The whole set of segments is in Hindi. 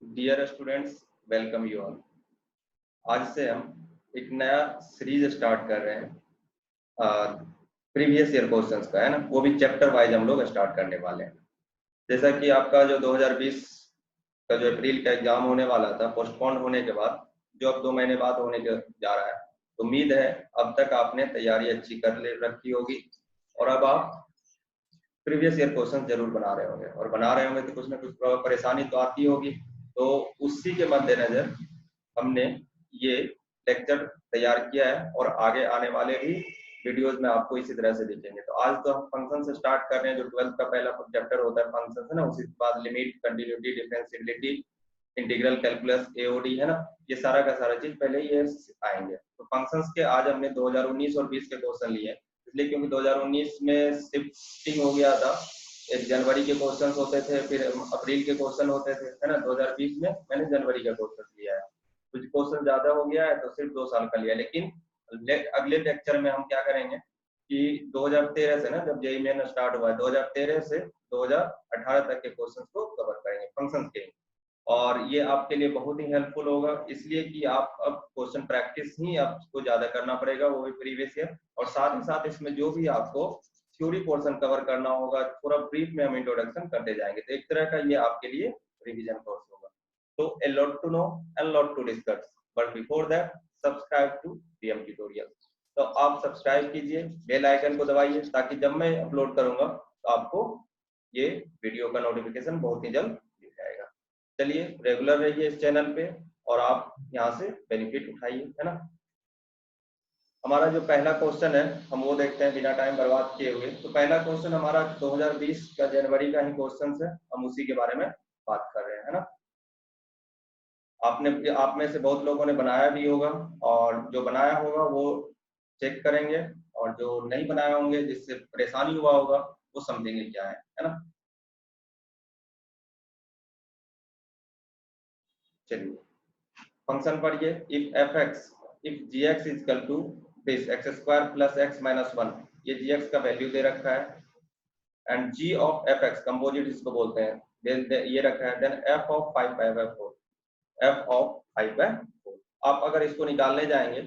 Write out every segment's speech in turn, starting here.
Dear students, welcome you all. आज से हम एक नया सीरीज स्टार्ट कर रहे हैं प्रीवियस ईयर क्वेश्चंस का, है ना। वो भी चैप्टर वाइज हम लोग स्टार्ट करने वाले हैं। जैसा कि आपका जो 2020 का जो अप्रैल का एग्जाम होने वाला था, पोस्टपोन होने के बाद जो अब 2 महीने बाद होने जा रहा है, तो उम्मीद है अब तक आपने तैयारी अच्छी कर ले रखी होगी और अब आप प्रीवियस ईयर क्वेश्चन जरूर बना रहे होंगे, और बना रहे होंगे तो कुछ ना कुछ परेशानी तो आती होगी। तो उसी के मद्देनजर हमने ये लेक्चर तैयार किया है और आगे आने वाले भी वीडियोस में आपको इसी तरह से दिखेंगे। तो आज तो हम फंक्शन से स्टार्ट कर रहे हैं, जो 12th का पहला चैप्टर होता है फंक्शन है ना। उसी के बाद limit, continuity, differentiability, integral calculus, AOD, है ना। ये सारा का सारा चीज पहले ये आएंगे। तो फंक्शंस के आज हमने 2019 और 20 के क्वेश्चन लिए, इसलिए क्योंकि 2019 में शिफ्टिंग हो गया था। एक जनवरी के क्वेश्चन होते थे, फिर अप्रैल के क्वेश्चन होते थे, है ना। 2020 में मैंने जनवरी का क्वेश्चन लिया है। कुछ क्वेश्चन ज्यादा हो गया है तो सिर्फ 2 साल का लिया। लेकिन अगले लेक्चर में हम क्या करेंगे कि 2013 से ना, जब जेईई मेन स्टार्ट हुआ है, 2013 से 2018 तक के क्वेश्चन को कवर करेंगे फंक्शन के। और ये आपके लिए बहुत ही हेल्पफुल होगा, इसलिए कि आप अब क्वेश्चन प्रैक्टिस ही आपको ज्यादा करना पड़ेगा, वो भी प्रीवियस ईयर। और साथ ही साथ इसमें जो भी आपको थ्योरी पोर्शन कवर करना होगा, पूरा ब्रीफ में हम इंट्रोडक्शन करते जाएंगे। तो एक तरह का ये आपके लिए रिवीजन कोर्स होगा। तो a lot to know and lot to discuss, but before that subscribe to PM tutorial। तो आप सब्सक्राइब कीजिए, बेल आइकन को दबाइए, ताकि जब मैं अपलोड करूंगा तो आपको ये वीडियो का नोटिफिकेशन बहुत ही जल्द दिख जाएगा। चलिए, रेगुलर रहिए इस चैनल पे और आप यहाँ से बेनिफिट उठाइए, है ना। हमारा जो पहला क्वेश्चन है हम वो देखते हैं बिना टाइम बर्बाद किए हुए। तो पहला क्वेश्चन हमारा 2020 का जनवरी का ही क्वेश्चन है, हम उसी के बारे में बात कर रहे हैं, है ना। आप में से बहुत लोगों ने बनाया भी होगा, और जो बनाया होगा वो चेक करेंगे, और जो नहीं बनाया होंगे, जिससे परेशानी हुआ होगा, वो समझेंगे क्या है ना। चलिए, फंक्शन पढ़िए। If g x is equal to this x square plus x minus 1, ये जी एक्स का वैल्यू दे रखा है, and g of f x composite इसको बोलते हैं, ये रखा है। Then f of 5/4, f of 5/4। आप अगर इसको निकालने जाएंगे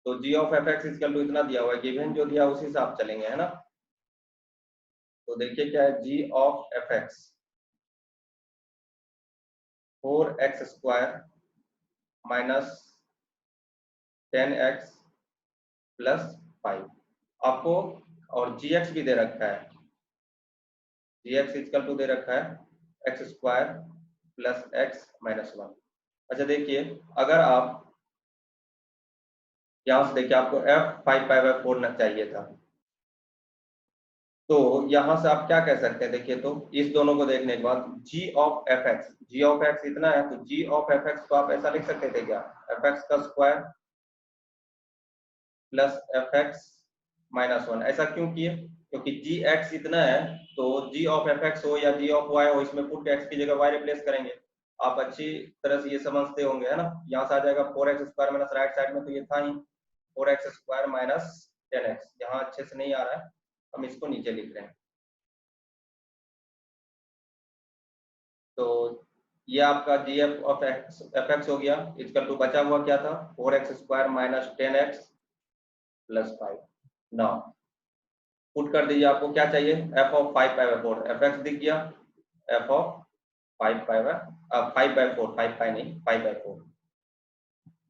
तो g of f x equal to इतना दिया हुआ है, गिवन जो दिया उसी से आप चलेंगे, है ना। तो देखिए क्या है, g of f x 4x² minus 10x plus 5 आपको, और जी एक्स भी दे रखा है, जी एक्स इक्वल टू दे रखा है x² प्लस x माइनस 1। अच्छा देखिए, अगर आप यहाँ से देखिए, आपको f 5/4 चाहिए था, तो यहाँ से आप क्या कह सकते हैं, देखिए तो इस दोनों को देखने के बाद जी ऑफ एक्स इतना है, तो जी ऑफ एफ एक्स को आप ऐसा लिख सकते थे क्या, एफ एक्स का square plus F x minus 1। ऐसा क्यों किए, क्योंकि जी एक्स इतना है, तो जी ऑफ एफ एक्स हो या जी ऑफ वाई हो, इसमें पुट एक्स की जगह वाई रिप्लेस करेंगे। आप अच्छी तरह से ये समझते होंगे, है ना। यहाँ से आ जाएगा 4x² माइनस, राइट साइड में तो ये था ही 4x² माइनस 10x। यहाँ अच्छे से नहीं आ रहा है, हम इसको नीचे लिख रहे हैं। तो ये आपका जी एफ एक्स हो गया, इक्वल टू बचा हुआ क्या था, 4x² माइनस 10x प्लस 5। ना पुट कर दीजिए, आपको क्या चाहिए, एफ ऑफ 5/4, एफ एक्स दिख गया, एफ ऑफ 5/4, 5 नहीं 5/4।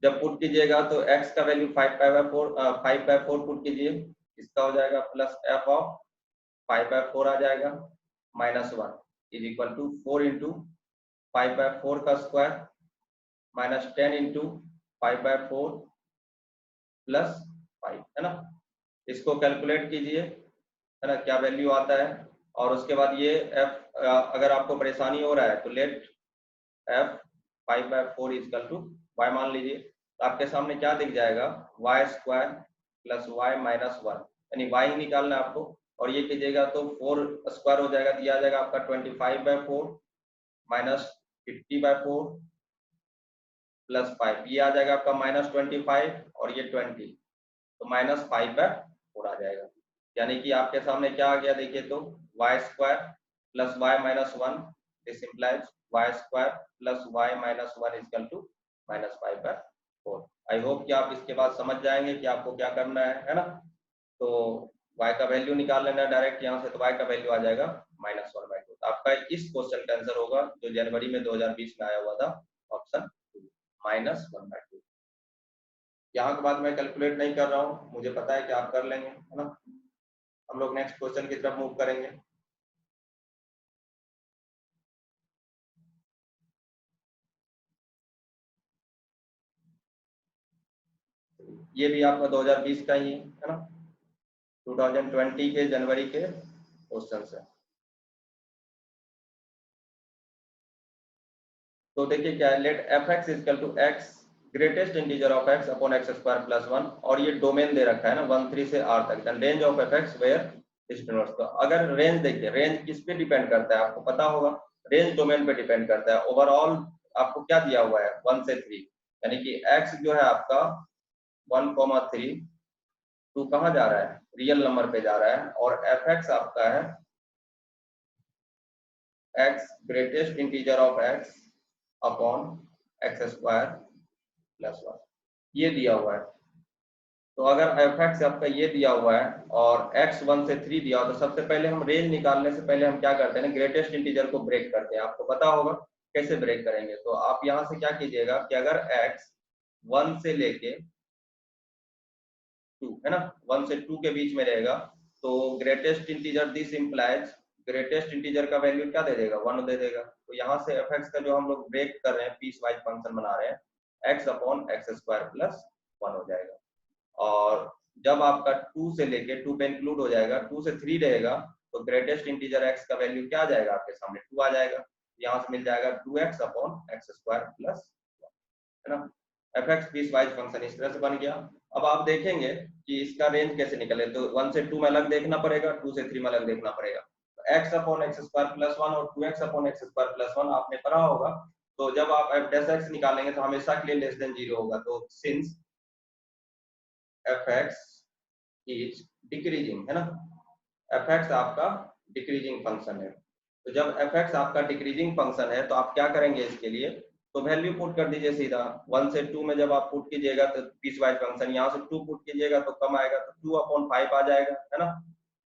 जब पुट कीजिएगा तो x का वैल्यू 5/4 पुट कीजिए, इसका हो जाएगा प्लस एफ ऑफ 5/4 आ जाएगा minus 1 is equal to 4 into 5/4 का स्क्वायर माइनस 10 इंटू 5/4 प्लस 5, है ना। इसको कैलकुलेट कीजिए, है ना, क्या वैल्यू आता है। और उसके बाद ये f, अगर आपको परेशानी हो रहा है तो let f 5/4 equal to y मान लीजिए, तो आपके सामने क्या दिख जाएगा, y² प्लस y माइनस 1, यानी y ही निकालना है आपको। और ये कीजिएगा तो 4² हो जाएगा, दिया जाएगा आपका 25/4 माइनस 50/4 प्लस 5, ये आ जाएगा आपका माइनस 25 और ये 20, तो माइनस 5/4 आ जाएगा। यानी कि आपके सामने क्या आ गया, देखिए तो y² plus y minus 1, this implies y square plus y minus 1 equal to -5/4। I hope कि आप इसके बाद समझ जाएंगे कि आपको क्या करना है ना। तो y का वैल्यू निकाल लेना है डायरेक्ट यहाँ से, तो y का वैल्यू आ जाएगा -1/2। तो आपका इस क्वेश्चन का आंसर होगा जो जनवरी में 2020 में आया हुआ था, ऑप्शन 2 -1/2। यहाँ के बाद मैं कैलकुलेट नहीं कर रहा हूँ, मुझे पता है कि आप कर लेंगे, है ना। हम लोग नेक्स्ट क्वेश्चन की तरफ मूव करेंगे। ये भी आपका 2020 का ही है ना, 2020 के जनवरी के क्वेश्चन है। तो देखिए क्या है, let f(x) equal to x greatest integer of x upon x square plus 1, और ये डोमेन दे रखा है ना 1 3 से r तक, then range of f(x) where distance. तो अगर रेंज देखिए, रेंज किस पे डिपेंड करता है आपको पता होगा, रेंज डोमेन पे डिपेंड करता है। ओवरऑल आपको क्या दिया हुआ है 1 से 3, यानी कि x जो है आपका 1,3 टू कहाँ जा रहा है, रियल नंबर पे जा रहा है, और f(x) आपका है x greatest integer of x upon x square plus 1, ये दिया हुआ है। तो अगर f(x) आपका ये दिया हुआ है और x 1 से 3 दिया हुआ, तो सबसे पहले हम रेंज निकालने से पहले हम क्या करते हैं, ग्रेटेस्ट इंटीजर को ब्रेक करते हैं। आपको पता होगा कैसे ब्रेक करेंगे। तो आप यहाँ से क्या कीजिएगा कि अगर x 1 से लेके 2 है ना, 1 से 2 के बीच में रहेगा, तो greatest integer this implies greatest integer का वैल्यू क्या दे देगा, 1 दे देगा। तो यहाँ से f(x) का जो हम लोग ब्रेक कर रहे हैं, पीस वाइज फंक्शन बना रहे हैं, x upon x square plus 1 हो जाएगा। और जब आपका 2 से लेके 2 पे इंक्लूड हो जाएगा, 2 से 3 रहेगा, तो ग्रेटेस्ट इंटीजर x का वैल्यू क्या आ जाएगा आपके सामने, 2 आ जाएगा। यहाँ से मिल जाएगा 2x upon x square plus 1, है ना। f(x) पीस वाइज फंक्शन इस तरह से बन गया। अब आप देखेंगे कि इसका रेंज कैसे निकले, तो 1 से 2 में अलग देखना पड़ेगा, 2 से 3 में अलग देखना पड़ेगा। तो x upon x square plus 1 और 2x upon x square plus 1 आपने पढ़ा होगा। तो जब आप f(x) निकालेंगे तो हमेशा के लिए लेस देन 0 होगा। तो सिंस f(x) इज डिक्रीजिंग, है ना, f(x) आपका डिक्रीजिंग फंक्शन है। तो जब f(x) आपका डिक्रीजिंग फंक्शन है तो आप क्या करेंगे इसके लिए, तो वैल्यू पुट कर दीजिए सीधा। 1 से 2 में जब आप पुट कीजिएगा तो पीस वाइज फंक्शन, यहाँ से 2 पुट कीजिएगा तो कम आएगा, तो 2 अपॉन 5 आ जाएगा, है ना।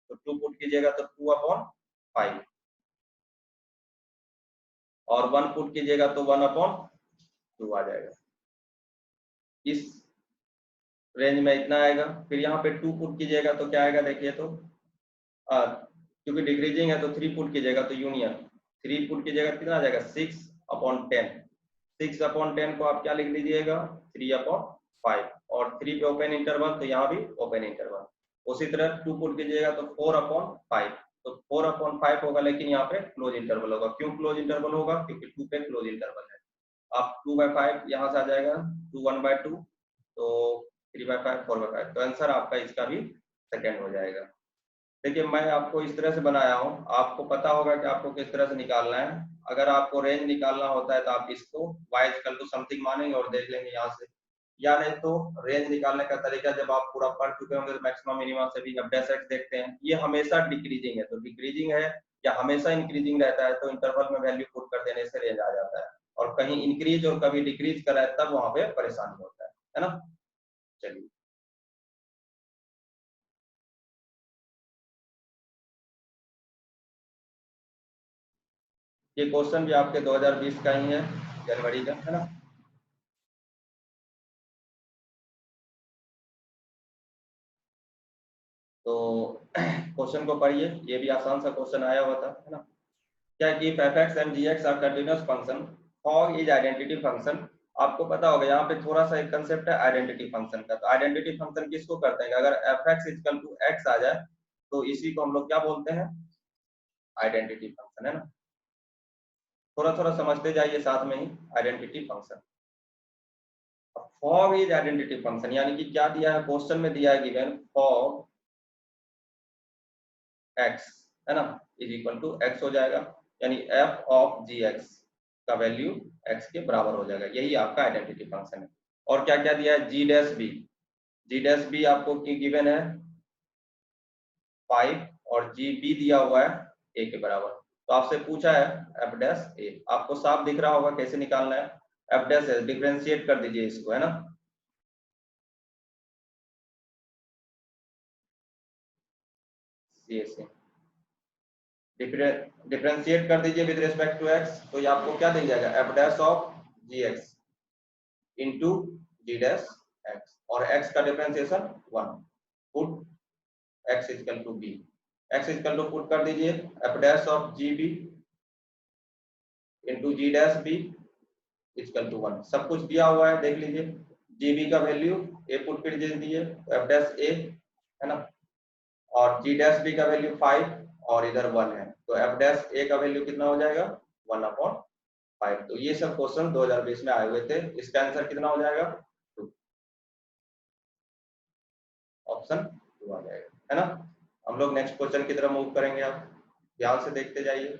तो 2 पुट कीजिएगा तो 2 अपॉन 5, और 1 पुट कीजिएगा तो 1 अपॉन 2 आ जाएगा। इस रेंज में इतना आएगा। फिर यहाँ पे 2 पुट कीजिएगा तो क्या आएगा देखिए, तो क्योंकि डिक्रीजिंग है तो 3 पुट कीजिएगा तो यूनियन, 3 पुट कीजिएगा कितना आ जाएगा 6 अपॉन 10। 6 अपॉन 10 को आप क्या लिख लीजिएगा 3 अपॉन 5, और 3 पे ओपन इंटरवल तो यहाँ भी ओपन इंटरवल। उसी तरह 2 पुट कीजिएगा तो 4 अपॉन 5, तो 4 अपॉन 5 होगा, लेकिन यहाँ पे क्लोज इंटरवल होगा। क्यों क्लोज इंटरवल होगा, क्योंकि 2 पे क्लोज इंटरवल है। आप 2/5 यहाँ से आ जाएगा, 2 1/2, तो 3/5 4/5, तो आंसर आपका इसका भी सेकेंड हो जाएगा। देखिए मैं आपको इस तरह से बनाया हूँ, आपको पता होगा कि आपको किस तरह से निकालना है। अगर आपको रेंज निकालना होता है तो आप इसको y इक्वल टू समथिंग मानेंगे और देख लेंगे यहाँ से, या नहीं तो रेंज निकालने का तरीका जब आप पूरा पढ़ चुके होंगे तो मैक्सिमम मिनिमम से भी f(x) देखते हैं, ये हमेशा डिक्रीजिंग है, तो डिक्रीजिंग है या हमेशा इंक्रीजिंग रहता है, तो इंटरवल में वैल्यू पुट कर देने से रेंज आ जाता है। और कहीं इंक्रीज और कभी डिक्रीज करा है तब वहां पे परेशानी होता है ना। चलिए ये क्वेश्चन भी आपके 2020 का ही है, जनवरी का, है ना। तो क्वेश्चन को पढ़िए, ये भी आसान सा क्वेश्चन आया हुआ था, है ना। क्या कि f(x) and gx are continuous function, fog is identity function. आपको पता होगा यहाँ पे थोड़ा सा एक कंसेप्ट है आइडेंटिटी फंक्शन का। तो आइडेंटिटी फंक्शन किसको करते हैं, अगर f(x) इक्वल टू x आ जाए तो इसी को हम लोग क्या बोलते हैं, आइडेंटिटी फंक्शन, है ना। थोड़ा थोड़ा समझते जाइए साथ में ही, identity function. Fog is identity function यानी कि क्या दिया है क्वेश्चन में, दिया है गिवन फॉग x, है ना, इज इक्वल टू x हो जाएगा, यानी f ऑफ gx का वैल्यू x के बराबर हो जाएगा, यही आपका आइडेंटिटी फंक्शन है। और क्या क्या दिया है, g डैश बी आपको की गिवन है 5, और जी बी दिया हुआ है a के बराबर। तो आपसे पूछा है एफ डैश ए, आपको साफ दिख रहा होगा कैसे निकालना है। एफ डैश ए डिफरेंशिएट कर दीजिए इसको, है ना। सी से डिफरेंशिएट कर दीजिए विद रिस्पेक्ट टू एक्स, तो ये आपको क्या दिख जाएगा, f dash of g x into g dash x, और एक्स का differentiation 1, put x equal to b, x equal to put कर दीजिए f dash of g b into g dash b equal to 1, सब कुछ दिया हुआ है देख लीजिए। जी बी का वैल्यू ए पुट कर दीजिए, एफ डैश ए, है ना, और जी डैश बी का वैल्यू 5 और इधर 1 है, तो एफ डैश ए का वैल्यू कितना हो जाएगा 1/5। तो ये सब क्वेश्चन 2020 में आए हुए थे, इसका आंसर कितना हो जाएगा 2, ऑप्शन 2 आ जाएगा, है ना। हम लोग नेक्स्ट क्वेश्चन की तरफ मूव करेंगे, आप ध्यान से देखते जाइए।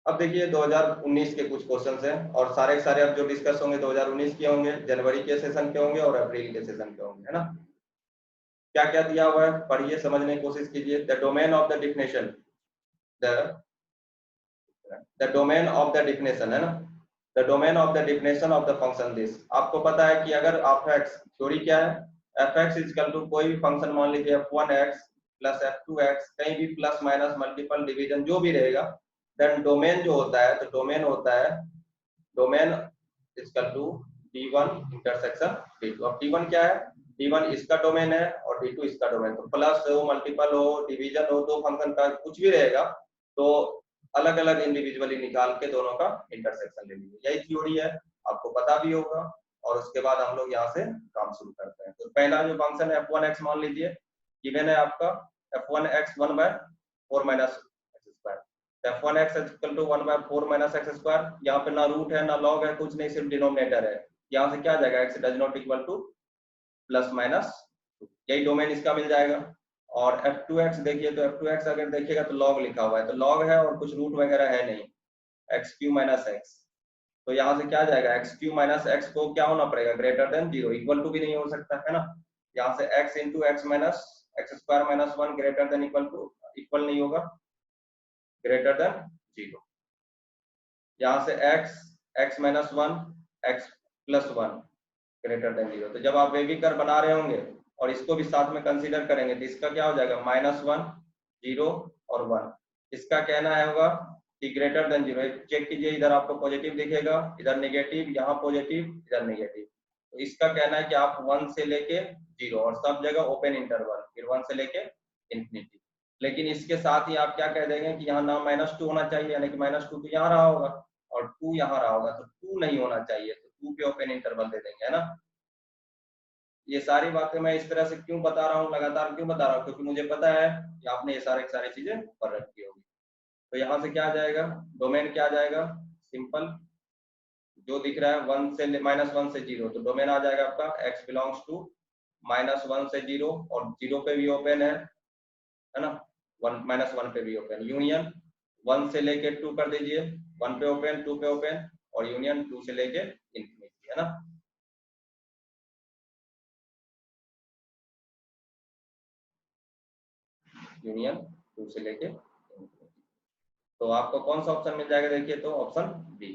अब देखिए 2019 के कुछ क्वेश्चंस हैं, और सारे के सारे अब जो डिस्कस होंगे 2019 के होंगे, जनवरी के सेशन के होंगे और अप्रैल के सेशन के होंगे, है ना। क्या क्या दिया हुआ है पढ़िए, समझने की कोशिश कीजिए। The domain of the definition, the domain of the definition, है ना, the domain of the definition of the function this. आपको पता है कि अगर आप एक्स, थ्योरी क्या है, एफ एक्स इक्वल टू कोई भी फंक्शन मान लीजिए f1x प्लस f2x, कहीं भी प्लस माइनस मल्टीपल डिवीजन जो भी रहेगा, देन डोमेन जो होता है, तो डोमेन होता है, domain equal to d1 intersection d2। अब d1 क्या है, d1 इसका डोमेन है और d2 इसका डोमेन, तो प्लस हो मल्टीपल हो डिवीजन हो, दो फंक्शन का कुछ भी रहेगा, तो अलग अलग इंडिविजुअली निकाल के दोनों का इंटरसेक्शन ले लीजिए, यही थ्योरी है, आपको पता भी होगा। और उसके बाद हम लोग यहाँ से काम शुरू करते हैं। तो पहला जो फंक्शन है f1x मान लीजिए, गिवन है आपका f1x 1/4 minus x square, f1x equal to 1/4 minus x square, यहाँ पे ना रूट है ना लॉग है, कुछ नहीं, सिर्फ डिनोमिनेटर है, यहाँ से क्या आ जाएगा, x does not equal two plus minus, यही डोमेन इसका मिल जाएगा। और f2x देखिए, तो f2x अगर देखिएगा तो लॉग लिखा हुआ है, तो लॉग है और कुछ रूट वगैरह है नहीं, x³ माइनस एक्स, तो यहाँ से क्या आ जाएगा, x³ माइनस एक्स को क्या होना पड़ेगा, ग्रेटर देन 0, इक्वल टू भी नहीं हो सकता, है ना। यहाँ से x into x minus x square minus 1 greater than equal to, equal नहीं होगा, ग्रेटर देन 0। यहाँ से x minus 1 x plus 1 greater than 0। तो जब आप बेबी कर्व बना रहे होंगे और इसको भी साथ में कंसीडर करेंगे, तो इसका क्या हो जाएगा, -1 0 और 1। इसका कहना है होगा कि ग्रेटर देन 0, चेक कीजिए, इधर आपको पॉजिटिव दिखेगा, इधर नेगेटिव, यहाँ पॉजिटिव, इधर नेगेटिव। तो इसका कहना है कि आप 1 से लेके 0 और सब जगह ओपन इंटरवल, फिर 1 से लेके इंफिनिटी। लेकिन इसके साथ ही आप क्या कह देंगे कि यहाँ ना -2 होना चाहिए, यानी कि -2 तो यहाँ रहा होगा और 2 यहाँ रहा होगा, तो 2 नहीं होना चाहिए, तो 2 पे ओपन इंटरवल दे देंगे, है ना। ये सारी बातें मैं इस तरह से क्यों बता रहा हूँ, लगातार क्यों बता रहा हूँ, क्योंकि मुझे पता है कि आपने ये सारी चीजें पढ़ रखी होगी। तो यहाँ से क्या आ जाएगा, डोमेन क्या आ जाएगा, सिंपल जो दिख रहा है 1 से -1 से 0, तो डोमेन आ जाएगा आपका x बिलोंग्स टू -1 से 0 और 0 पे भी ओपन है ना, 1 पे भी ओपन, यूनियन 1 से लेके 2 कर दीजिए, 1 पे ओपन 2 पे ओपन, और यूनियन 2 से लेके इंफिनिटी, है ना। यूनियन 2 से लेके इंफिनिटी, तो आपको कौन सा ऑप्शन मिल जाएगा, देखिए तो ऑप्शन बी,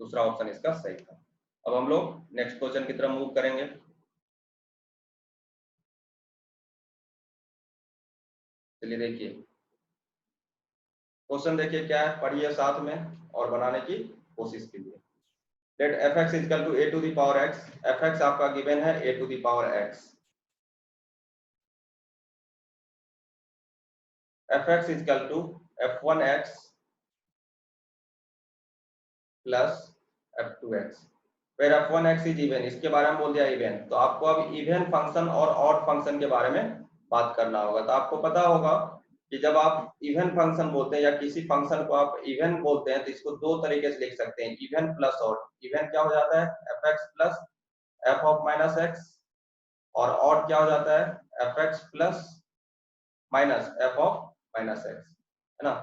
दूसरा ऑप्शन इसका सही था। अब हम लोग नेक्स्ट क्वेश्चन की तरफ मूव करेंगे। चलिए देखिए क्वेश्चन, देखिए क्या है, पढ़िए साथ में और बनाने की कोशिश कीजिए। Let f(x) equal to a to the power x, f(x) आपका गिवन है a to the power x, f(x) equal to f1x plus f2x, फिर f1x इज इवन, इसके बारे में बोल दिया इवन, तो आपको अब इवन फंक्शन और ऑड फंक्शन के बारे में बात करना होगा। तो आपको पता होगा कि जब आप इवन फंक्शन बोलते हैं या किसी फंक्शन को आप इवन बोलते हैं, तो इसको दो तरीके से लिख सकते हैं, इवन प्लस ऑड। इवन क्या हो जाता है, f(x) plus f of minus x, और ऑड क्या हो जाता है, f(x) plus minus f of minus x, है ना,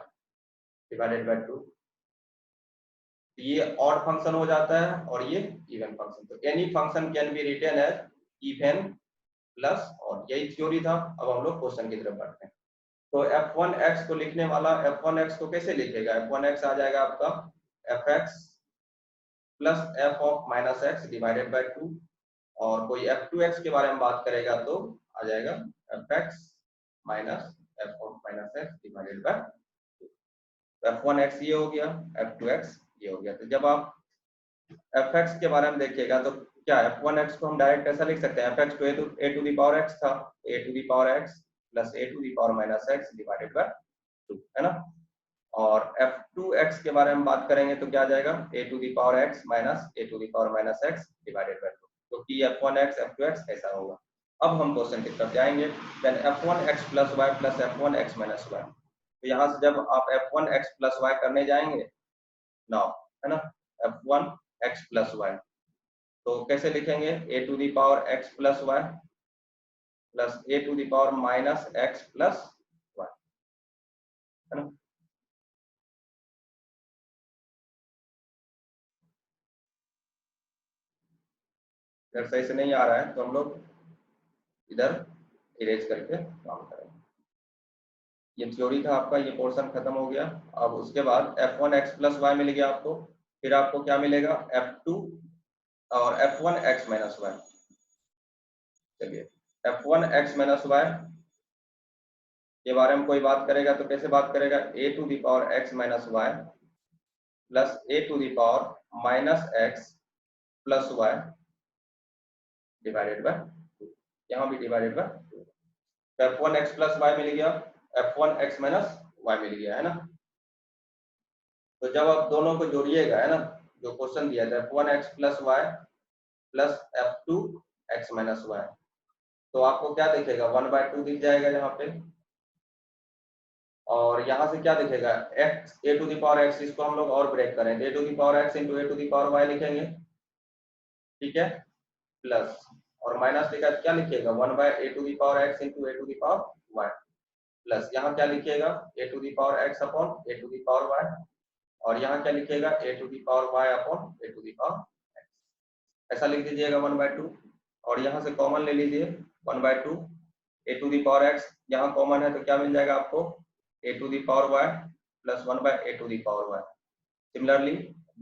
डिवाइडेड बाय 2। ये ऑड फंक्शन हो जाता है और ये इवन फंक्शन। तो any function can be written as even plus, और यही थ्योरी था। अब हम लोग क्वेश्चन की तरफ बढ़ते हैं। तो f1x को लिखने वाला, f1x को कैसे लिखेगा? f1x आ जाएगा आपका fx plus f of minus x divided by 2, और कोई f2x के बारे में बात करेगा तो आ जाएगा fx minus f of minus x divided by 2। f1x ये हो गया, f2x ये हो गया। तो जब आप fx के बारे में देखिएगा तो क्या f1x को हम डायरेक्ट ऐसा लिख सकते हैं, fx तो a to the power x था, a to the power x plus a to the power minus x divided by 2, है ना। और f2x के बारे में बात करेंगे तो क्या आ जाएगा, a to the power x minus a to the power minus x divided by 2, क्योंकि f1x f2x ऐसा होगा। अब हम क्वेश्चन की तरफ जाएंगे। Then f1x plus y plus f1x minus y। तो यहाँ से जब आप f1x प्लस y करने जाएंगे नाउ, है ना, f1x प्लस y, तो कैसे लिखेंगे, a to the power x plus y plus a to the power minus x plus y, है ना। अगर सही से नहीं आ रहा है तो हम लोग इधर इरेज करके काम करेंगे। ये थ्योरी था आपका, ये पोर्शन खत्म हो गया। अब उसके बाद f1x प्लस y मिल गया आपको, फिर आपको क्या मिलेगा, f2 और f1x माइनस y। चलिए f1x माइनस y के बारे में कोई बात करेगा तो कैसे बात करेगा, a to the power x minus y plus a to the power minus x plus y divided by 2, यहाँ भी डिवाइडेड बाय 2। तो f1x प्लस y मिल गया, f1x माइनस y मिल गया, है ना। तो जब आप दोनों को जोड़िएगा, है ना, जो क्वेश्चन दिया था f1x plus y plus f2x minus y, तो आपको क्या दिखेगा, 1/2 दिख जाएगा यहाँ पे। और यहाँ से क्या दिखेगा, x a to the power x, इसको हम लोग और ब्रेक करेंगे, a to the power x into a to the power y लिखेंगे, ठीक है, प्लस, और माइनस लिखा क्या लिखिएगा, 1/a to the power x into a to the power y, plus यहाँ क्या लिखिएगा, a to the power x upon a to the power y, और यहाँ क्या लिखिएगा, a to the power y upon a to the power x, ऐसा लिख दीजिएगा 1/2। और यहाँ से कॉमन ले लीजिए 1/2, a to the power x यहाँ कॉमन है तो क्या मिल जाएगा आपको, a to the power y plus 1/a to the power y। Similarly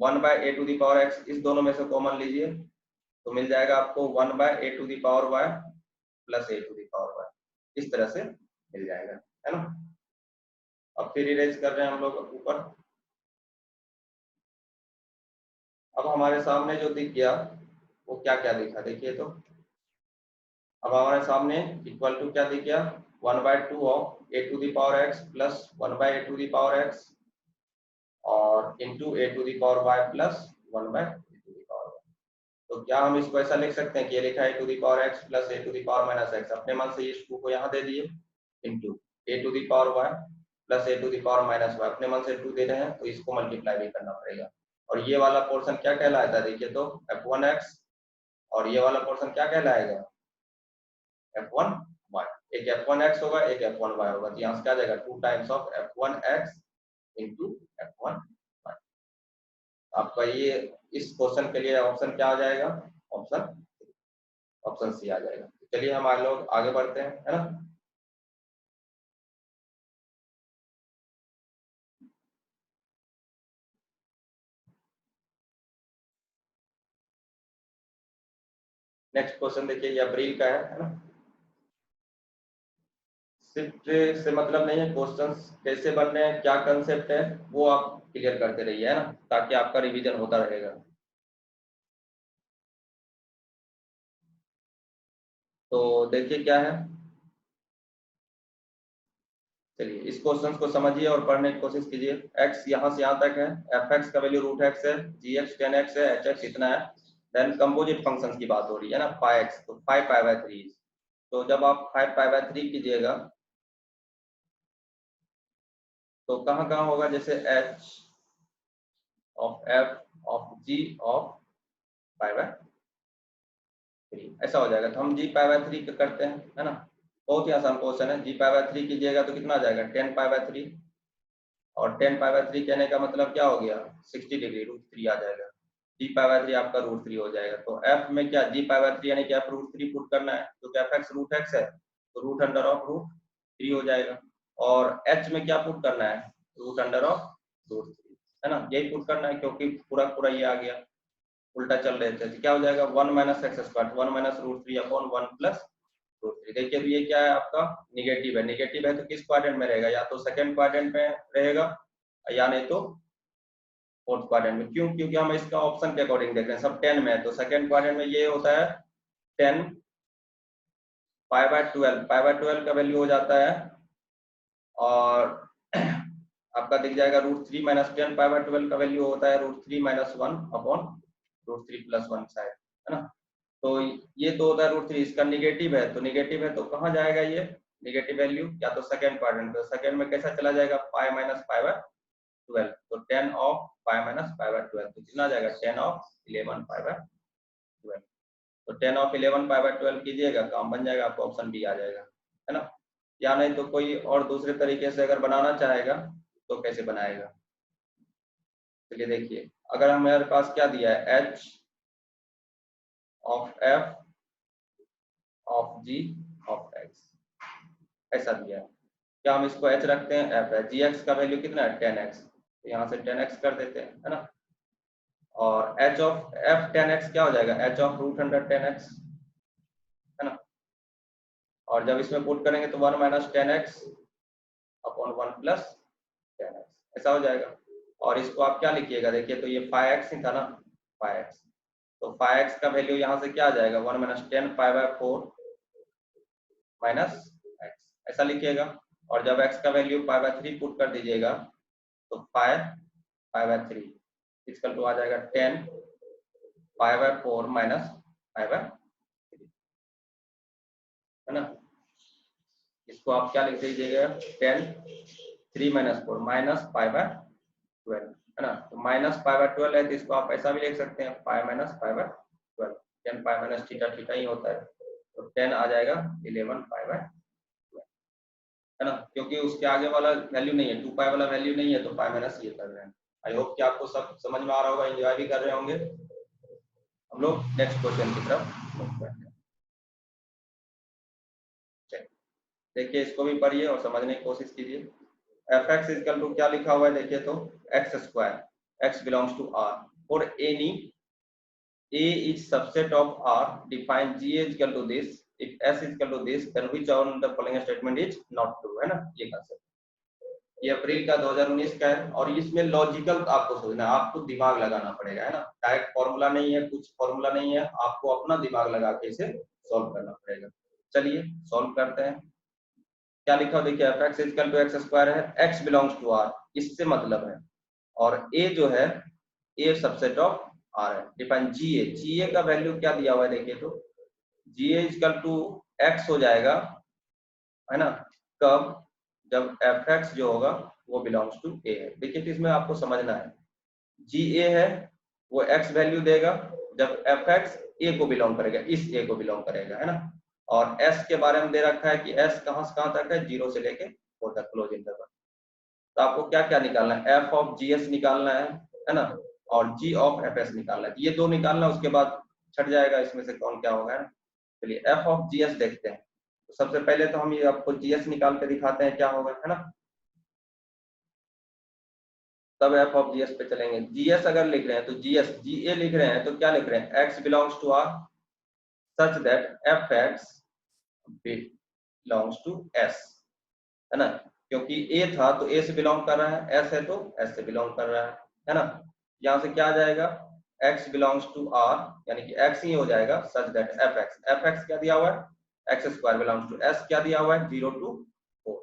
1/a to the power x, इस दोनों में से कॉमन लीजिए तो मिल जाएगा आपको 1/a to the power y plus a to the power y, इस तरह से मिल जाएगा, है ना। अब फिर इरेज कर रहे हैं हम लोग ऊपर। अब हमारे सामने जो दिख गया वो क्या क्या दिखा, देखिए तो अब हमारे सामने इक्वल टू क्या दिख गया, 1/2 of a to the power x plus 1/a to the power x और into a to the power y plus 1/a to the power y। तो क्या हम इसको ऐसा लिख सकते हैं कि ये लिखा है a to the power x plus a to the power minus x, अपने मन से इस 2 को यहाँ दे दिए, into a to the power y plus a to the power minus y, अपने मन से 2 दे रहे हैं तो इसको मल्टीप्लाई भी करना पड़ेगा। और ये वाला पोर्शन क्या कहलाता है, देखिए तो f1x, और ये वाला पोर्शन क्या कहलाएगा, f1y। एक f1x होगा, एक f1y होगा, तो यहाँ से क्या आ जाएगा 2 times of f1x into f1y। आपका ये इस क्वेश्चन के लिए ऑप्शन क्या आ जाएगा, ऑप्शन सी आ जाएगा। चलिए हम आज लोग आगे बढ़ते हैं, है ना। नेक्स्ट क्वेश्चन देखिए, ये अप्रैल का है ना। शिफ्ट से मतलब नहीं है, क्वेश्चंस कैसे बन रहे हैं, क्या कंसेप्ट है, वो आप क्लियर करते रहिए, है ना, ताकि आपका रिवीजन होता रहेगा। तो देखिए क्या है, चलिए इस क्वेश्चन को समझिए और पढ़ने की कोशिश कीजिए। x यहाँ से यहाँ तक है, f(x) का वैल्यू √x है, g(x) 10x है, h(x) इतना है। देन कंपोजिट फंक्शंस की बात हो रही है ना, 5x, तो 5π/3। तो जब आप 5π/3 कीजिएगा तो कहाँ कहाँ होगा, जैसे h of f of g of π/3 ऐसा हो जाएगा। तो हम g π/3 करते हैं, है ना, बहुत ही आसान क्वेश्चन है। g π/3 कीजिएगा तो कितना आ जाएगा, 10π/3, और 10π/3 कहने का मतलब क्या हो गया, 60 डिग्री √3 आ जाएगा। जी पाई बाय 3 आपका √3 हो जाएगा। तो f में क्या जी पाई बाय 3 यानी कि f √3 पुट करना है, तो क्या f(x) √x है तो √√3 हो जाएगा। और h में क्या पुट करना है, √√3 है ना, यही पुट करना है क्योंकि पूरा पूरा ये आ गया, उल्टा चल रहे थे। तो क्या हो जाएगा 1 - x², 1 - √3 अपॉन 1 + √3। देखिए तो ये क्या है आपका निगेटिव है, निगेटिव है तो किस क्वाड्रेंट में रहेगा, या तो सेकंड क्वाड्रेंट में रहेगा या नहीं तो फोर्थ क्वाड्रेंट में। क्यों, क्योंकि हम इसका ऑप्शन के अकॉर्डिंग देख रहे हैं, सब 10 में है, तो सेकंड क्वाड्रेंट में ये होता है 10 पाई बाय 12 का वैल्यू हो जाता है, और आपका दिख जाएगा √3 - 10 पाई बाय 12 का वैल्यू होता है √3 - 1 अपॉन √3 + 1 शायद, है ना। तो ये तो होता है √3, इसका निगेटिव है, तो निगेटिव है तो कहाँ जाएगा ये निगेटिव वैल्यू, या तो सेकंड क्वाड्रेंट में। सेकंड में कैसा चला जाएगा पाई माइनस पाई बाय 12, तो 10 of pi minus pi by 12, तो कितना जाएगा 10 ऑफ 11 पाई बाय 12। तो 10 ऑफ 11 पाई बाय 12 कीजिएगा, काम बन जाएगा, आपको ऑप्शन बी आ जाएगा, है ना। या नहीं तो कोई और दूसरे तरीके से अगर बनाना चाहेगा तो कैसे बनाएगा, चलिए देखिए। अगर हमारे पास क्या दिया है h of f of g of x, ऐसा दिया है। क्या हम इसको h रखते हैं, f है, gx का वैल्यू कितना है 10x, तो यहाँ से 10x कर देते हैं, है ना। और h ऑफ f 10x क्या हो जाएगा h ऑफ √10x, है ना। और जब इसमें पुट करेंगे तो 1 - 10x अपॉन 1 + 10x, ऐसा हो जाएगा। और इसको आप क्या लिखिएगा, देखिए तो ये 5x ही था ना, 5x, तो 5x का वैल्यू यहाँ से क्या आ जाएगा 1 - 10 पाई बाय 4 माइनस x, ऐसा लिखिएगा। और जब x का वैल्यू पाई बाय 3 पुट कर दीजिएगा तो 5 पाई बाय 3 इक्वल टू आ जाएगा 10 pi by 4 minus pi bye 3, है ना। इसको आप क्या लिख दीजिएगा 10 3 - 4 माइनस पाई बाय 12, है ना। तो माइनस पाई बाय 12 है तो इसको आप ऐसा भी लिख सकते हैं pi minus pi by 12, 10 pi minus theta theta ही होता है, तो 10 आ जाएगा 11 पाई बाय 12, है ना। क्योंकि उसके आगे वाला वैल्यू नहीं है, 2 पाई वाला वैल्यू नहीं है, तो पाई माइनस ये कर रहे हैं। आई होप कि आपको सब समझ में आ रहा होगा, एंजॉय भी कर रहे होंगे। हम लोग नेक्स्ट क्वेश्चन की तरफ मूव करते हैं। देखिए इसको भी पढ़िए और समझने की कोशिश कीजिए। f(x) इक्वल टू क्या लिखा हुआ है, देखिए तो x², x belongs to R, for any A is subset of R, define G is equal to this, if S is equal to this, then which one of the following statement is not true, है ना। ये कंसेप्ट ये अप्रैल का 2019 का है, और इसमें लॉजिकल आपको सोचना है, आपको दिमाग लगाना पड़ेगा, है ना। डायरेक्ट फॉर्मूला नहीं है, कुछ फॉर्मूला नहीं है, आपको अपना दिमाग लगा के इसे सॉल्व करना पड़ेगा। चलिए सॉल्व करते हैं। क्या लिखा देखिए f(x) इक्वल टू x² है, x बिलोंग्स टू R, इससे मतलब है, और a जो है a सबसेट ऑफ R है। डिफाइन GA का वैल्यू क्या दिया हुआ है, देखिए तो GA इक्वल टू x हो जाएगा, है ना, कब, जब f(x) जो होगा वो बिलोंग्स टू a है। देखिए तो इसमें आपको समझना है, GA है वो x वैल्यू देगा जब f(x) a को बिलोंग करेगा, इस a को बिलोंग करेगा, है ना। और s के बारे में दे रखा है कि s कहां से कहां तक है, 0 से लेके 4 तक क्लोज इंटरवल। तो आपको क्या क्या निकालना है, f ऑफ gs निकालना है ना, और g ऑफ fs निकालना है। ये दो निकालना है, उसके बाद छट जाएगा इसमें से कौन क्या होगा, है ना। चलिए f ऑफ gs देखते हैं। तो सबसे पहले तो हम ये आपको gs निकाल के दिखाते हैं क्या होगा, है ना, तब f ऑफ gs पे चलेंगे। gs अगर लिख रहे हैं तो ga लिख रहे हैं तो क्या लिख रहे हैं, x belongs to R such that f(x) belongs to s, है ना। क्योंकि a था तो a से बिलोंग कर रहा है, s है तो s से बिलोंग कर रहा है ना। यहाँ से क्या आ जाएगा x बिलोंग्स टू R, यानी कि x ही हो जाएगा, such that f(x) क्या दिया हुआ है x² बिलोंग्स टू s, क्या दिया हुआ है 0 to 4।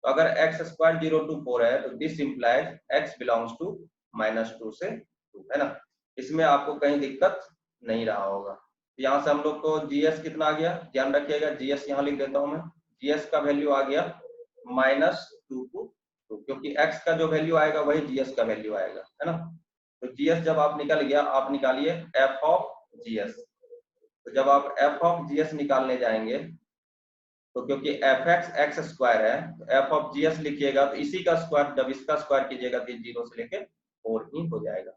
तो अगर x² 0 to 4 है तो this implies x belongs to -2 से 2, है ना। इसमें आपको कहीं दिक्कत नहीं रहा होगा। यहाँ से हम लोग को gs कितना आ गया, ध्यान रखिएगा, gs यहाँ लिख देता हूँ मैं, gs का वैल्यू आ गया -2 to 2, क्योंकि x का जो वैल्यू आएगा वही gs का वैल्यू आएगा, है ना। तो gs जब आप निकल गया, आप निकालिए f ऑफ gs। तो जब आप f ऑफ gs निकालने जाएंगे तो क्योंकि f(x) x² है तो f ऑफ gs लिखिएगा तो इसी का स्क्वायर, जब इसका स्क्वायर कीजिएगा तो 0 से लेके 4 ही हो जाएगा।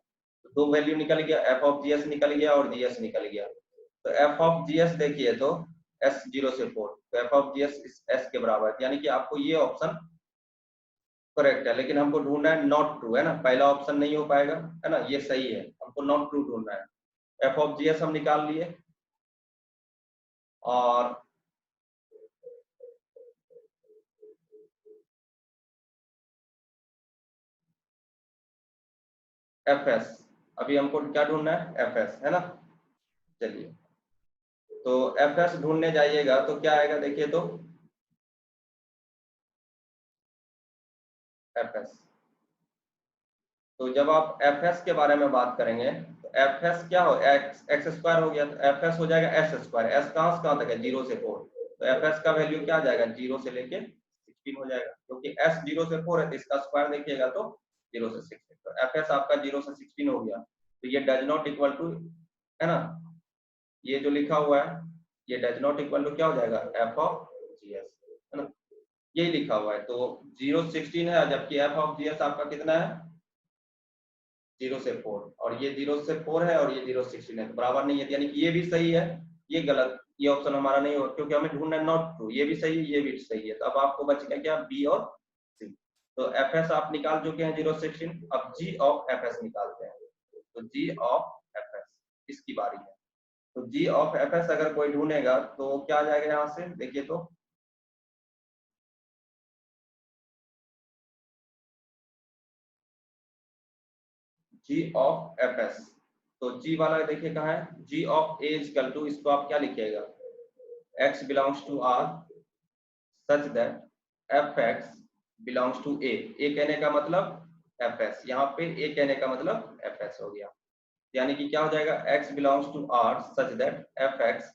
तो दो वैल्यू निकल गया, एफ ऑफ जी एस निकल गया और जी एस निकल गया। तो एफ ऑफ जी एस देखिए तो एस 0 से 4, तो F of G S S के बराबर है, यानी कि आपको ये ऑप्शन करेक्ट है, लेकिन हमको ढूंढना है नॉट ट्रू, है ना, पहला ऑप्शन नहीं हो पाएगा, है ना, ये सही है, हमको नॉट ट्रू ढूंढना है। एफ ऑफ जी एस हम निकाल लिए और एफ एस, अभी हमको क्या ढूंढना है, एफ एस, है ना। चलिए, तो एफ एस ढूंढने जाइएगा तो क्या आएगा, देखिए तो एफ एस, तो जब आप एफ एस के बारे में बात करेंगे तो एफ एस क्या हो, एक्स एक्स स्क्वायर हो गया, तो एफ एस हो जाएगा एस स्क्वायर, एस कहाँ से कहाँ तक है, 0 से 4, तो एफ एस का वैल्यू क्या आ जाएगा, 0 से लेके 16 हो जाएगा, क्योंकि एस 0 से 4 है तो इसका स्क्वायर देखिएगा तो 0 से 16, तो एफ एस आपका 0 से 16 हो गया, तो ये डज नॉट इक्वल टू, है ना, ये जो लिखा हुआ है ये डज नॉट इक्वल टू क्या हो जाएगा, एफ ऑफ जी एस, है ना, यही लिखा हुआ है, तो 0 16 है, जबकि एफ ऑफ जी एस आपका कितना है, 0 से 4, और ये 0 से 4 है और ये 0 से 16 है, तो बराबर नहीं है, यानी कि ये भी सही है, ये गलत, ये ऑप्शन हमारा नहीं होगा, क्योंकि हमें ढूंढना है नॉट ट्रू, ये भी सही है ये भी सही है, तो अब आपको बच गया क्या, बी और सी। तो एफ एस आप निकाल चुके हैं 0 से 16, अब जी ऑफ एफ एस निकालते हैं, तो जी ऑफ एफ एस इसकी बारी है, तो जी ऑफ एफ एस अगर कोई ढूंढेगा तो क्या आ जाएगा, यहाँ से देखिए तो जी ऑफ एफ एस, तो जी वाला देखिए कहाँ है, g of A equal to, इसको आप क्या लिखिएगा, x belongs to R such that fx belongs to a कहने का मतलब fs, यहाँ पे a कहने का मतलब fs हो गया, यानी कि क्या हो जाएगा, x belongs to R such that fx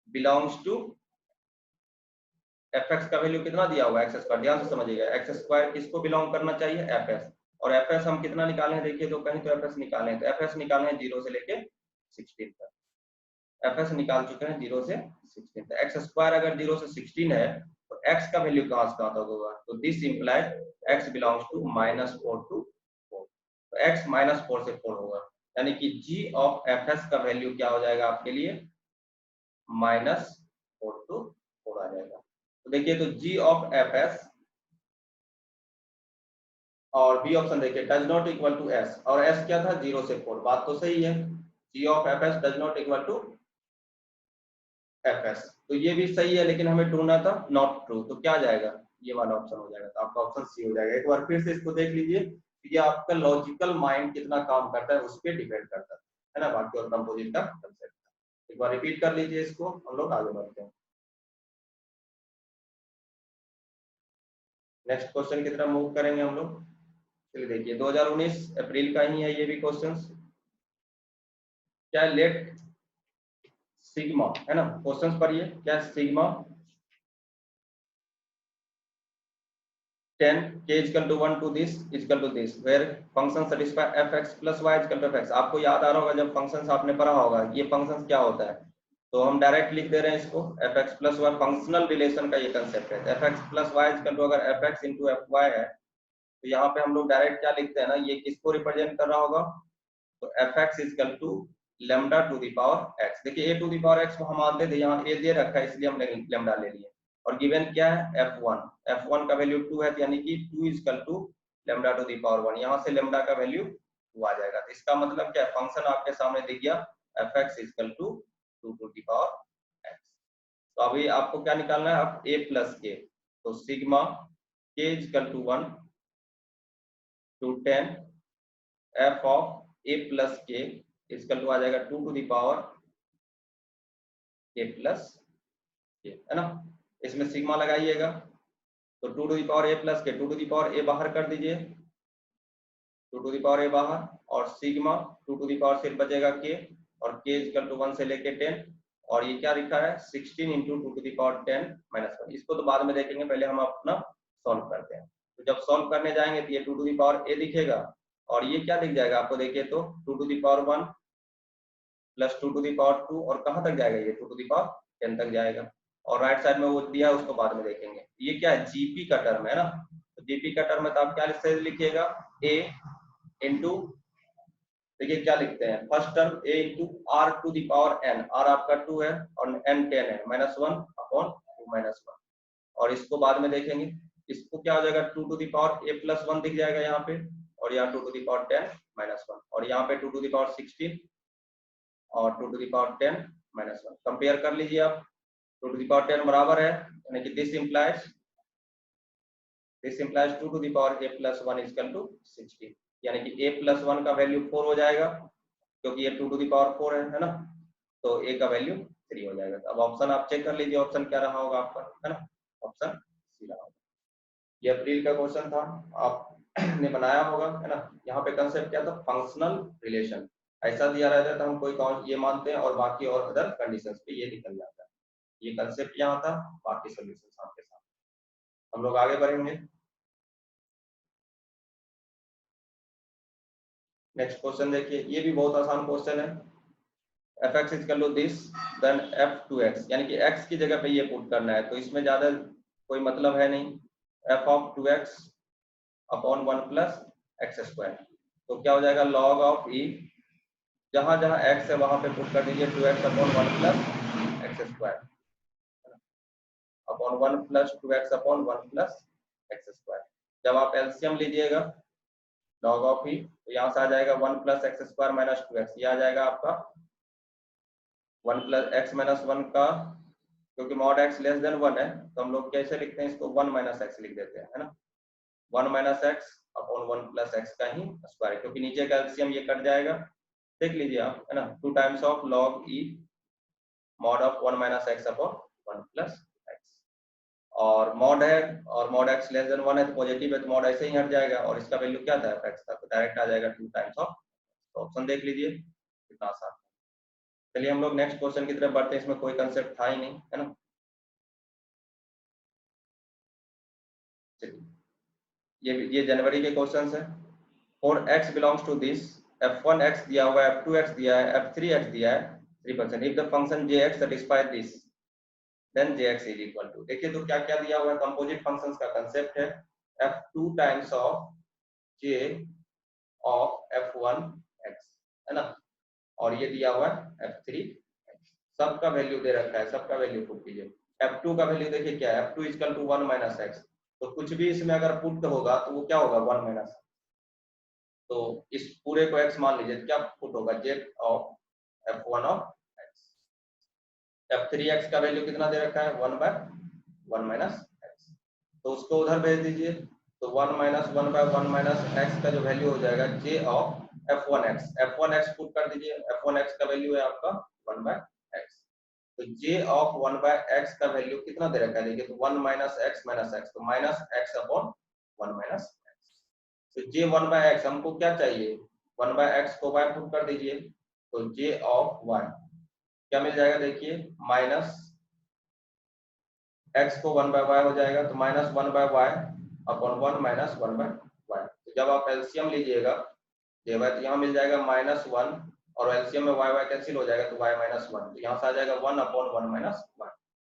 belongs to, fx का वैल्यू कितना दिया हुआ है, एक्स स्क्वायर, ध्यान से समझिएगा, एक्स स्क्वायर किसको बिलोंग करना चाहिए, fs, और fs हम कितना निकाले हैं, देखिए तो कहीं तो fs निकाले हैं, तो fs निकाले हैं 0 से लेके 16 तक, fs निकाल चुके हैं 0 से 16, तो एक्स स्क्वायर अगर 0 से 16 है तो x का वैल्यू कहाँ से कहाँ तक होगा, तो this implies x belongs to -4 to 4, तो x -4 से 4 होगा, यानी कि g ऑफ fs का वैल्यू क्या हो जाएगा आपके लिए, -4 टू 4 आ जाएगा, तो देखिए तो g ऑफ fs और बी ऑप्शन देखिए does not equal to s, और s क्या था, 0 से 4, बात तो सही है, g of fs does not equal to fs, तो ये भी सही है, लेकिन हमें ढूंढना था नॉट ट्रू, तो क्या आ जाएगा, ये वाला ऑप्शन हो जाएगा, तो आपका ऑप्शन सी हो जाएगा। एक बार फिर से इसको देख लीजिए, ये आपका लॉजिकल माइंड कितना काम करता है उस पर डिपेंड करता है ना, बाकी और कंपोजिट का कंसेप्ट, एक बार रिपीट कर लीजिए इसको, हम लोग आगे बढ़ते हैं नेक्स्ट क्वेश्चन की तरफ मूव करेंगे हम लोग। चलिए देखिए 2019 अप्रैल का ही है ये भी क्वेश्चन, क्या लेट सिग्मा, है ना, क्वेश्चन पढ़िए, क्या sigma 10 k is equal to 1 to this is equal to this where function satisfy fx plus y is equal to fx, आपको याद आ रहा होगा जब फंक्शंस आपने पढ़ा होगा ये फंक्शंस क्या होता है, तो हम डायरेक्ट लिख दे रहे हैं इसको, fx plus y functional relation का ये कंसेप्ट है, fx plus y is equal to अगर fx into fy है तो यहाँ पे हम लोग डायरेक्ट क्या लिखते हैं ना, ये किसको रिप्रेजेंट कर रहा होगा, तो fx is equal to lambda to the power x, देखिए a to the power x को हम मानते थे, यहाँ a दे रखा है इसलिए हमने lambda ले लिया, और गिवन क्या है f1 का वैल्यू 2 है, तो यानी कि 2 is equal to lambda to the power 1, यहाँ से लैम्डा का वैल्यू 2 आ जाएगा, तो इसका मतलब क्या है, फंक्शन आपके सामने दिख गया fx is equal to 2 to the power x, तो अभी आपको क्या निकालना है, अब a प्लस के, तो sigma k is equal to 1 to 10 f of a plus k is equal to आ जाएगा 2 to the power a plus k, है ना, इसमें सिग्मा लगाइएगा, तो 2 to the power a plus k, 2 to the power a बाहर कर दीजिए, 2 टू द पावर a बाहर, और सिग्मा 2 टू द पावर सिर्फ बचेगा k, और k इक्वल टू 1 से लेके 10, और ये क्या लिखा है 16 into 2 to the power 10 minus 1, इसको तो बाद में देखेंगे, पहले हम अपना सॉल्व करते हैं, तो जब सॉल्व करने जाएंगे तो ये 2 टू द पावर a दिखेगा, और ये क्या दिख जाएगा आपको, देखिए तो 2 to the power 1 plus 2 to the power 2, और कहाँ तक जाएगा ये 2 टू द पावर 10 तक जाएगा, और राइट साइड में वो दिया है उसको बाद में देखेंगे, ये क्या है जीपी का टर्म है ना, तो जीपी का टर्म है तो आप क्या से लिखिएगा a इंटू देखिए क्या लिखते हैं, first term a into r to the power n, r आपका 2 है और n 10 है, -1/2 - 1, और इसको बाद में देखेंगे। इसको क्या हो जाएगा, 2 to the power a plus 1 दिख जाएगा यहाँ पे, और यहाँ 2 टू द पावर 10 -1, और यहाँ पे 2 टू द पावर 16 और 2 टू द पावर 10 -1। कंपेयर कर लीजिए आप, 2 टू द पावर 10 बराबर है, यानी कि this implies 2 to the power a plus 1 equal to 16, यानी कि a प्लस 1 का वैल्यू 4 हो जाएगा, क्योंकि ये 2 टू द पावर 4 है ना, तो a का वैल्यू 3 हो जाएगा। अब ऑप्शन आप चेक कर लीजिए, ऑप्शन क्या रहा होगा आपका, है ना, ऑप्शन सी रहा होगा। ये अप्रैल का क्वेश्चन था, आपने बनाया होगा, है ना। यहाँ पे कंसेप्ट क्या था, फंक्शनल रिलेशन, ऐसा दिया रहता है तो हम कोई कौन ये मानते हैं और बाकी और अदर कंडीशंस पे ये निकल जाता है। ये कंसेप्ट यहाँ था, बाकी सॉल्यूशन आपके साथ। हम लोग आगे बढ़ेंगे। नेक्स्ट क्वेश्चन देखिए, ये भी बहुत आसान क्वेश्चन है। f(x) equal to this, then f(2x), यानी कि x की जगह पे ये पुट करना है, तो इसमें ज्यादा कोई मतलब है नहीं। f(2x) upon 1 plus x square, तो क्या हो जाएगा, log ऑफ e, जहां जहां x है वहां पे पुट कर दीजिए 2x upon 1 plus x square, upon 1 plus 2x upon 1 plus x square. जब आप एलसीएम लीजिएगा log ऑफ e, तो यहाँ से आ जाएगा 1 plus x square minus 2x, ये आ जाएगा आपका 1 प्लस एक्स माइनस 1 का, क्योंकि मॉड x लेस देन 1 है तो हम लोग कैसे लिखते हैं इसको, 1 माइनस एक्स लिख देते हैं, है ना, 1 minus x upon 1 plus x का ही स्क्वायर, क्योंकि नीचे का एलसीएम ये कट जाएगा, देख लीजिए आप, है ना, 2 times of log e mod of 1 minus x upon 1 plus x, और मॉड है और मॉड x लेस देन 1 है तो पॉजिटिव है, तो मॉड ऐसे ही हट जाएगा, और इसका वैल्यू क्या था x था, तो डायरेक्ट आ जाएगा 2 टाइम्स ऑफ। तो ऑप्शन देख लीजिए कितना आसान। चलिए हम लोग नेक्स्ट क्वेश्चन की तरफ बढ़ते हैं, इसमें कोई कंसेप्ट था ही नहीं, है ना। ये जनवरी के क्वेश्चन है। For x belongs to this, f1x दिया हुआ है, f2x दिया है, f3x दिया है 3%, if the function jx satisfy this then jx is equal to, देखिए तो क्या क्या दिया हुआ है, कंपोजिट फंक्शंस का कंसेप्ट है, f2 times of j of f1x, है ना, और ये दिया हुआ है f3x, सबका वैल्यू दे रखा है, सबका वैल्यू पुट कीजिए। f2 का वैल्यू देखिए क्या है, f2 equal to 1 minus x, तो कुछ भी इसमें अगर पुट होगा तो वो क्या होगा, 1 माइनस, तो इस पूरे को x मान लीजिए, तो क्या पुट होगा, z of f1 of x। f3x का वैल्यू कितना दे रखा है, 1/1 माइनस एक्स, तो उसको उधर भेज दीजिए, तो 1 माइनस 1/1 माइनस एक्स का जो वैल्यू हो जाएगा j of f1x, f1x put कर दीजिए, f1x का वैल्यू है आपका 1/x, तो j ऑफ 1/x का वैल्यू कितना दे रखा है, देखिए तो 1 माइनस एक्स माइनस एक्स, तो minus x upon 1 minus x, तो j 1/x हमको क्या चाहिए, 1/x को y पुट कर दीजिए, तो j ऑफ y क्या मिल जाएगा, देखिए माइनस x को 1/y हो जाएगा, तो minus 1/y upon 1 minus 1/y, तो जब आप एलसीएम लीजिएगा ये y, तो यहाँ मिल जाएगा -1, और एलसीएम में y कैंसिल हो जाएगा, तो y -1, तो यहाँ से आ जाएगा 1 अपॉन 1 माइनस 1,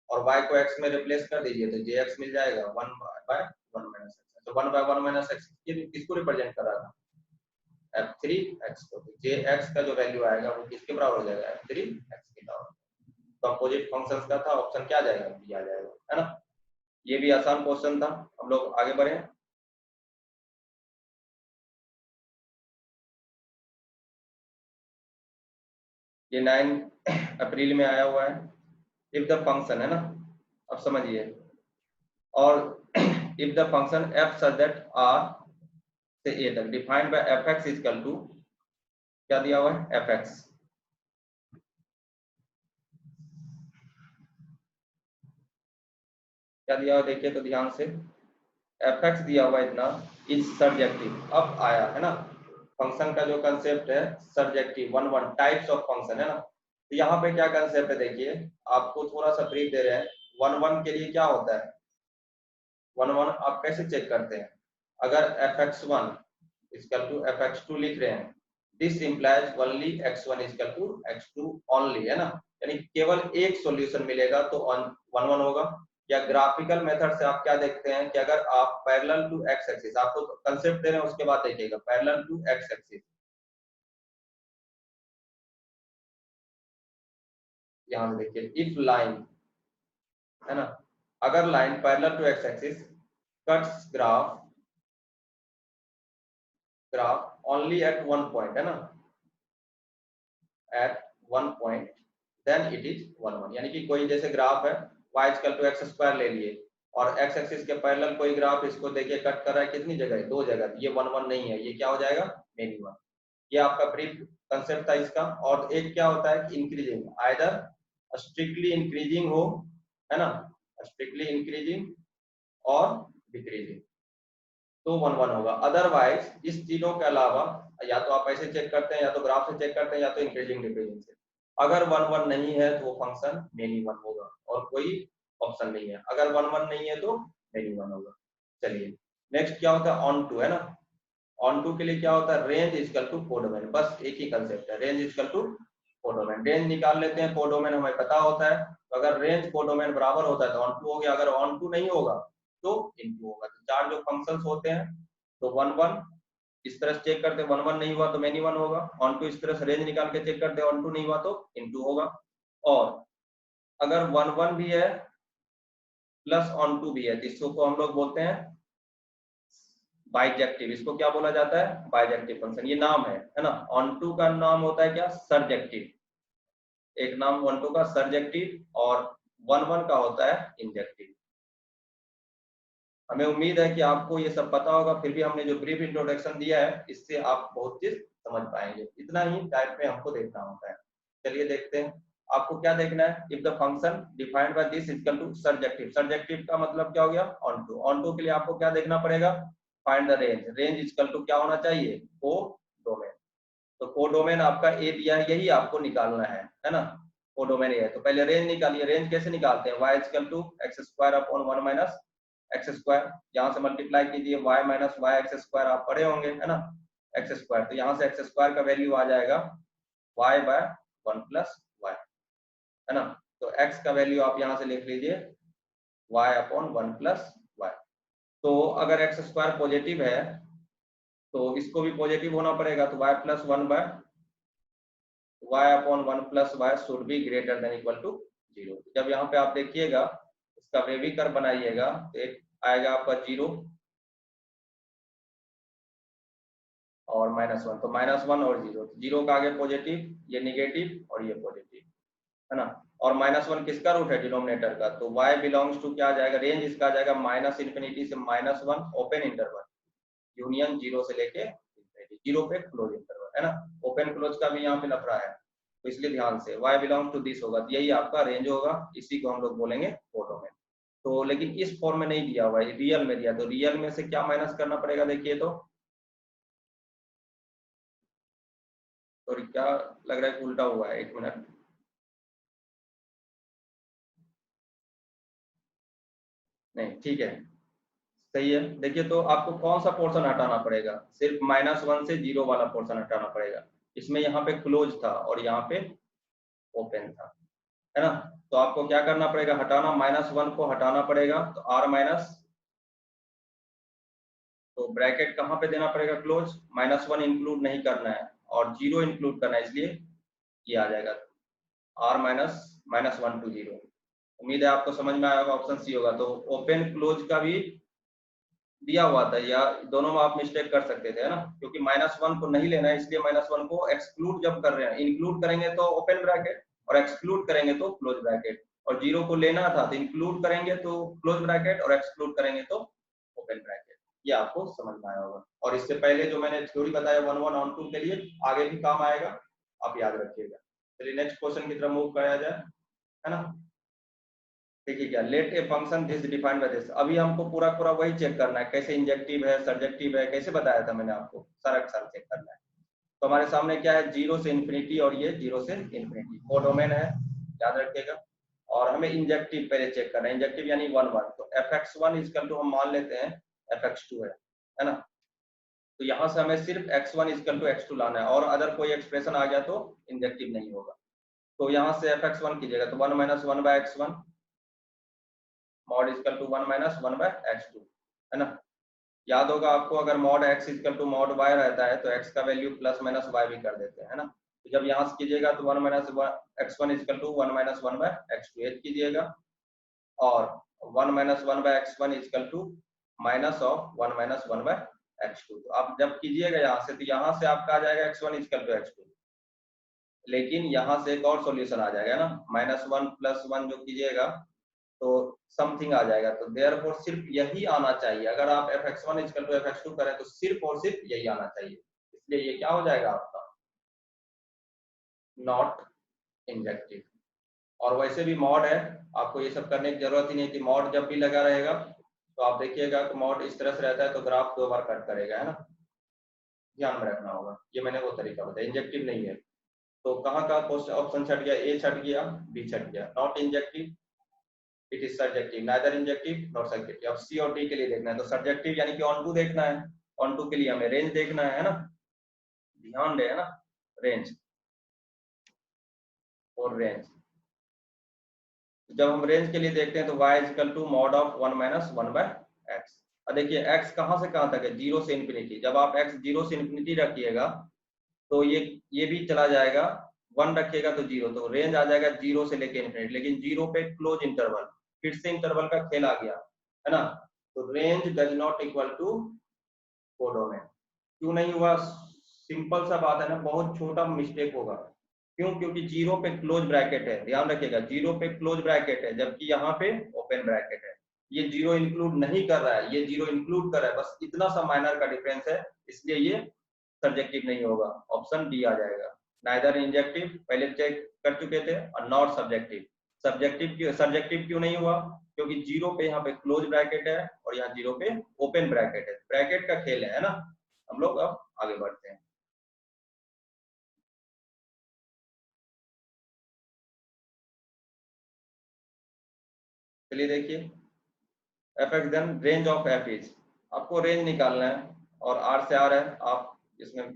और y को x में रिप्लेस कर दीजिए, तो jx मिल जाएगा 1/1 माइनस एक्स, तो 1/1 माइनस एक्स किसको रिप्रेजेंट कर रहा था, f3x को, तो jx का जो वैल्यू आएगा वो किसके बराबर हो जाएगा, f3x के बराबर। कंपोजिट फंक्शंस का था, ऑप्शन क्या आ जाएगा, बी आ जाएगा, है ना। ये भी आसान क्वेश्चन था, हम लोग आगे बढ़े। ये 9 अप्रैल में आया हुआ है, इफ द फंक्शन, है ना, अब समझिए, और if the function f such that r से a तक defined by fx equal to, क्या दिया हुआ है, fx, क्या दिया हुआ देखिए तो ध्यान से, fx दिया हुआ इतना, इज सब्जेक्टिव, अब आया है ना, फंक्शन का जो कंसेप्ट है सब्जेक्टिव, 1 टाइप्स ऑफ फंक्शन, है ना, तो यहाँ पे क्या कंसेप्ट है, देखिए आपको थोड़ा सा ब्रीफ दे रहे हैं, 1 के लिए क्या होता है, 1 आप कैसे चेक करते हैं, अगर fx1 इक्वल टू fx2 लिख रहे हैं, this implies only x1 equal to x2 only, है ना, यानी केवल एक सॉल्यूशन मिलेगा तो 1 होगा, या ग्राफिकल मेथड से आप क्या देखते हैं कि अगर आप पैरेलल टू x एक्सिस, आपको कंसेप्ट दे रहे हैं उसके बाद देखिएगा, पैरेलल टू x एक्सिस, यहाँ से देखिए, इफ लाइन है ना, अगर line parallel to x axis cuts graph only at one point, है ना, at one point, then it is 1 1। यानी कि कोई जैसे ग्राफ है y equal to x square ले लिए और x एक्सिस के पैरेलल कोई ग्राफ इसको देखिए कट कर रहा है कितनी जगह, 2 जगह, ये 1 1 नहीं है, ये क्या हो जाएगा, मेनी वन। ये आपका ब्रीफ कंसेप्ट था इसका। और एक क्या होता है कि इंक्रीजिंग, आइदर स्ट्रिक्टली इंक्रीजिंग हो, है ना, स्ट्रिक्टली इंक्रीजिंग और डिक्रीजिंग, तो 1 1 होगा। अदरवाइज इस तीनों के अलावा या तो आप ऐसे चेक करते हैं, या तो ग्राफ से चेक करते हैं, या तो इंक्रीजिंग डिक्रीजिंग से। अगर 1 1 नहीं है तो वो फंक्शन मेनी वन होगा और कोई ऑप्शन नहीं है। अगर 1 1 नहीं है तो मेनी वन होगा। चलिए नेक्स्ट क्या होता है, ऑन टू, है ना। ऑन टू के लिए क्या होता है, रेंज इक्वल टू कोडोमेन, बस एक ही कंसेप्ट है, range equal to codomain. Range निकाल लेते हैं, कोडोमेन हमें पता होता है, तो अगर रेंज कोडोमेन बराबर होता है तो ऑन टू हो गया, अगर ऑन टू नहीं होगा तो इनटू होगा। तो चार जो फंक्शंस होते हैं, तो 1 1 इस तरह से चेक करते हैं, 1 1 नहीं हुआ तो मेनी वन होगा, ऑन टू इस तरह से रेंज निकाल के चेक करते हैं, ऑन टू नहीं हुआ तो इनटू होगा। और अगर 1 1 भी है प्लस ऑन टू भी है तो इसको हम लोग बोलते हैं बाइजेक्टिव। इसको क्या बोला जाता है, बाइजेक्टिव फंक्शन, ये नाम है ना। ऑन टू का नाम होता है क्या, सरजेक्टिव। एक नाम ऑन टू का सरजेक्टिव और 1 1 का होता है इंजेक्टिव। हमें उम्मीद है कि आपको ये सब पता होगा, फिर भी हमने जो ब्रीफ इंट्रोडक्शन दिया है इससे आप बहुत चीज समझ पाएंगे। इतना ही टाइप में हमको देखना होता है। चलिए देखते हैं, आपको क्या देखना है, if the function defined by this equal to surjective. Surjective का मतलब क्या हो गया, ऑन टू। ऑन टू के लिए आपको क्या देखना पड़ेगा, find the range. Range equal to क्या होना चाहिए, को डोमेन। तो को डोमेन आपका ए दिया है, यही आपको निकालना है ना। को डोमेन ये है, तो पहले रेंज निकालिए। रेंज कैसे निकालते हैं, y equal to x square upon 1 minus x square, यहाँ से मल्टीप्लाई कीजिए, y minus y x square, आप पढ़े होंगे, है ना, एक्स स्क्वायर। तो यहाँ से एक्स स्क्वायर का वैल्यू आ जाएगा y बाय 1 प्लस वाई, है ना। तो x का वैल्यू आप यहाँ से लिख लीजिए y अपॉन 1 प्लस वाई। तो अगर एक्स स्क्वायर पॉजिटिव है तो इसको भी पॉजिटिव होना पड़ेगा, तो y plus 1 by y upon 1 plus y should be greater than equal to 0। जब यहाँ पे आप देखिएगा इसका वेवी कर्व बनाइएगा तो एक आएगा आपका 0 और -1, तो -1 और 0, 0 का आगे पॉजिटिव, ये निगेटिव और ये पॉजिटिव, है ना। और -1 किसका रूट है, डिनोमिनेटर का, तो y बिलोंग्स टू क्या आ जाएगा, रेंज इसका आ जाएगा -∞ से -1 ओपन इंटरवल, यूनियन 0 से लेके 0 पे क्लोज इंटरवल, है ना। ओपन क्लोज का भी यहाँ पे लफड़ा है, तो इसलिए ध्यान से y बिलोंग्स टू दिस होगा, तो यही आपका रेंज होगा, इसी को हम लोग बोलेंगे कोडोमेन। तो लेकिन इस फॉर्म में नहीं दिया हुआ है, रियल में दिया, तो रियल में से क्या माइनस करना पड़ेगा, देखिए तो क्या लग रहा है कि उल्टा हुआ है, एक मिनट, नहीं ठीक है, सही है। देखिए तो आपको कौन सा पोर्शन हटाना पड़ेगा, सिर्फ -1 से 0 वाला पोर्शन हटाना पड़ेगा। इसमें यहाँ पे क्लोज था और यहाँ पे ओपन था, है ना। तो आपको क्या करना पड़ेगा, हटाना, -1 को हटाना पड़ेगा, तो r माइनस, तो ब्रैकेट कहाँ पे देना पड़ेगा, क्लोज, -1 इंक्लूड नहीं करना है और 0 इंक्लूड करना है, इसलिए ये आ जाएगा r माइनस -1 टू 0। उम्मीद है आपको समझ में आएगा, ऑप्शन सी होगा। तो ओपन क्लोज का भी दिया हुआ था, या दोनों में आप मिस्टेक कर सकते थे, है ना, क्योंकि -1 को नहीं लेना है, इसलिए -1 को एक्सक्लूड जब कर रहे हैं, इंक्लूड करेंगे तो ओपन ब्रैकेट और एक्सक्लूड करेंगे तो क्लोज ब्रैकेट, और 0 को लेना था तो इंक्लूड करेंगे तो क्लोज ब्रैकेट और एक्सक्लूड करेंगे तो ओपन ब्रैकेट। ये आपको समझ में आया होगा। और इससे पहले जो मैंने थ्योरी बताया 1 1 ऑन 2 के लिए आगे भी काम आएगा, आप याद रखिएगा। चलिए नेक्स्ट क्वेश्चन की तरफ मूव कराया जाए, है ना। देखिए क्या, let a function this defined by this. अभी हमको पूरा पूरा वही चेक करना है, कैसे इंजेक्टिव है, सर्जेक्टिव है, कैसे बताया था मैंने आपको, सारा का सारा चेक करना है। तो हमारे सामने क्या है, 0 से इन्फिनिटी और ये 0 से इन्फिनिटी, कोडोमेन है, याद रखिएगा। और हमें इंजेक्टिव पहले चेक करना है, इंजेक्टिव यानी 1 1, तो fx1 इक्वल टू हम मान लेते हैं fx2 है ना। तो यहाँ से हमें सिर्फ x1 इक्वल टू x2 लाना है, और अदर कोई एक्सप्रेशन आ गया तो इंजेक्टिव नहीं होगा। तो यहाँ से fx1 कीजिएगा तो 1 - 1 by x1 mod equal to 1 - 1 by x2, है ना। याद होगा आपको, अगर mod x equal to mod y रहता है तो x का वैल्यू प्लस माइनस y भी कर देते हैं, है ना। तो जब यहाँ से कीजिएगा तो 1 minus x1 equal to 1 minus 1 by x2 एच कीजिएगा, और 1 minus 1 by x1 equal to minus of 1 minus 1 by x2। तो आप जब कीजिएगा यहाँ से, तो यहाँ से आपका आ जाएगा x1 इजकल टू x2, लेकिन यहाँ से एक और सॉल्यूशन आ जाएगा ना, -1 + 1 जो कीजिएगा तो समथिंग आ जाएगा। तो देयरफॉर सिर्फ यही आना चाहिए, अगर आप fx1 इजकल टू fx2 करें तो सिर्फ और सिर्फ यही आना चाहिए, इसलिए ये क्या हो जाएगा आपका नॉट इंजेक्टिव। और वैसे भी मॉड है, आपको ये सब करने की जरूरत ही नहीं थी। मॉड जब भी लगा रहेगा तो आप देखिएगा कि मॉड इस तरह से रहता है तो ग्राफ 2 बार कट करेगा, है ना, ध्यान में रखना होगा। ये मैंने वो तरीका बताया, इंजेक्टिव नहीं है। तो कहाँ का ऑप्शन छट गया, ए छट गया, बी छट गया। Not injective, it is subjective, neither injective not subjective. अब सी और डी के लिए देखना है, तो सब्जेक्टिव यानी कि ऑन टू देखना है, ऑन टू के लिए हमें रेंज देखना है ना, ध्यान दे, है ना, रेंज और रेंज। जब हम रेंज के लिए देखते हैं तो y equal to mod of 1 minus 1 by x. अब देखिए x कहाँ से कहाँ तक है, 0 से इन्फिनिटी। जब आप x 0 से इन्फिनिटी रखिएगा तो ये भी चला जाएगा, 1 रखिएगा तो 0, तो रेंज आ जाएगा 0 से लेके इन्फिनिटी, लेकिन 0 पे क्लोज इंटरवल, फिर से इंटरवल का खेल आ गया, है ना। तो range does not equal to codomain. क्यों नहीं हुआ, सिंपल सा बात है ना, बहुत छोटा मिस्टेक होगा। क्यों, क्योंकि 0 पे क्लोज ब्रैकेट है, ध्यान रखिएगा 0 पे क्लोज ब्रैकेट है, जबकि यहाँ पे ओपन ब्रैकेट है। ये 0 इंक्लूड नहीं कर रहा है, ये 0 इंक्लूड कर रहा है, बस इतना सा माइनर का डिफरेंस है, इसलिए ये सब्जेक्टिव नहीं होगा। ऑप्शन डी आ जाएगा, नाइदर इंजेक्टिव पहले चेक कर चुके थे, और नॉट सब्जेक्टिव। सब्जेक्टिव क्यों नहीं हुआ, क्योंकि 0 पे यहाँ पे क्लोज ब्रैकेट है और यहाँ 0 पे ओपन ब्रैकेट है, ब्रैकेट का खेल है ना। हम लोग अब आगे बढ़ते हैं। चलिए देखिए, f x then range of f is, आपको रेंज निकालना है, और आर से आर है, आप इसमें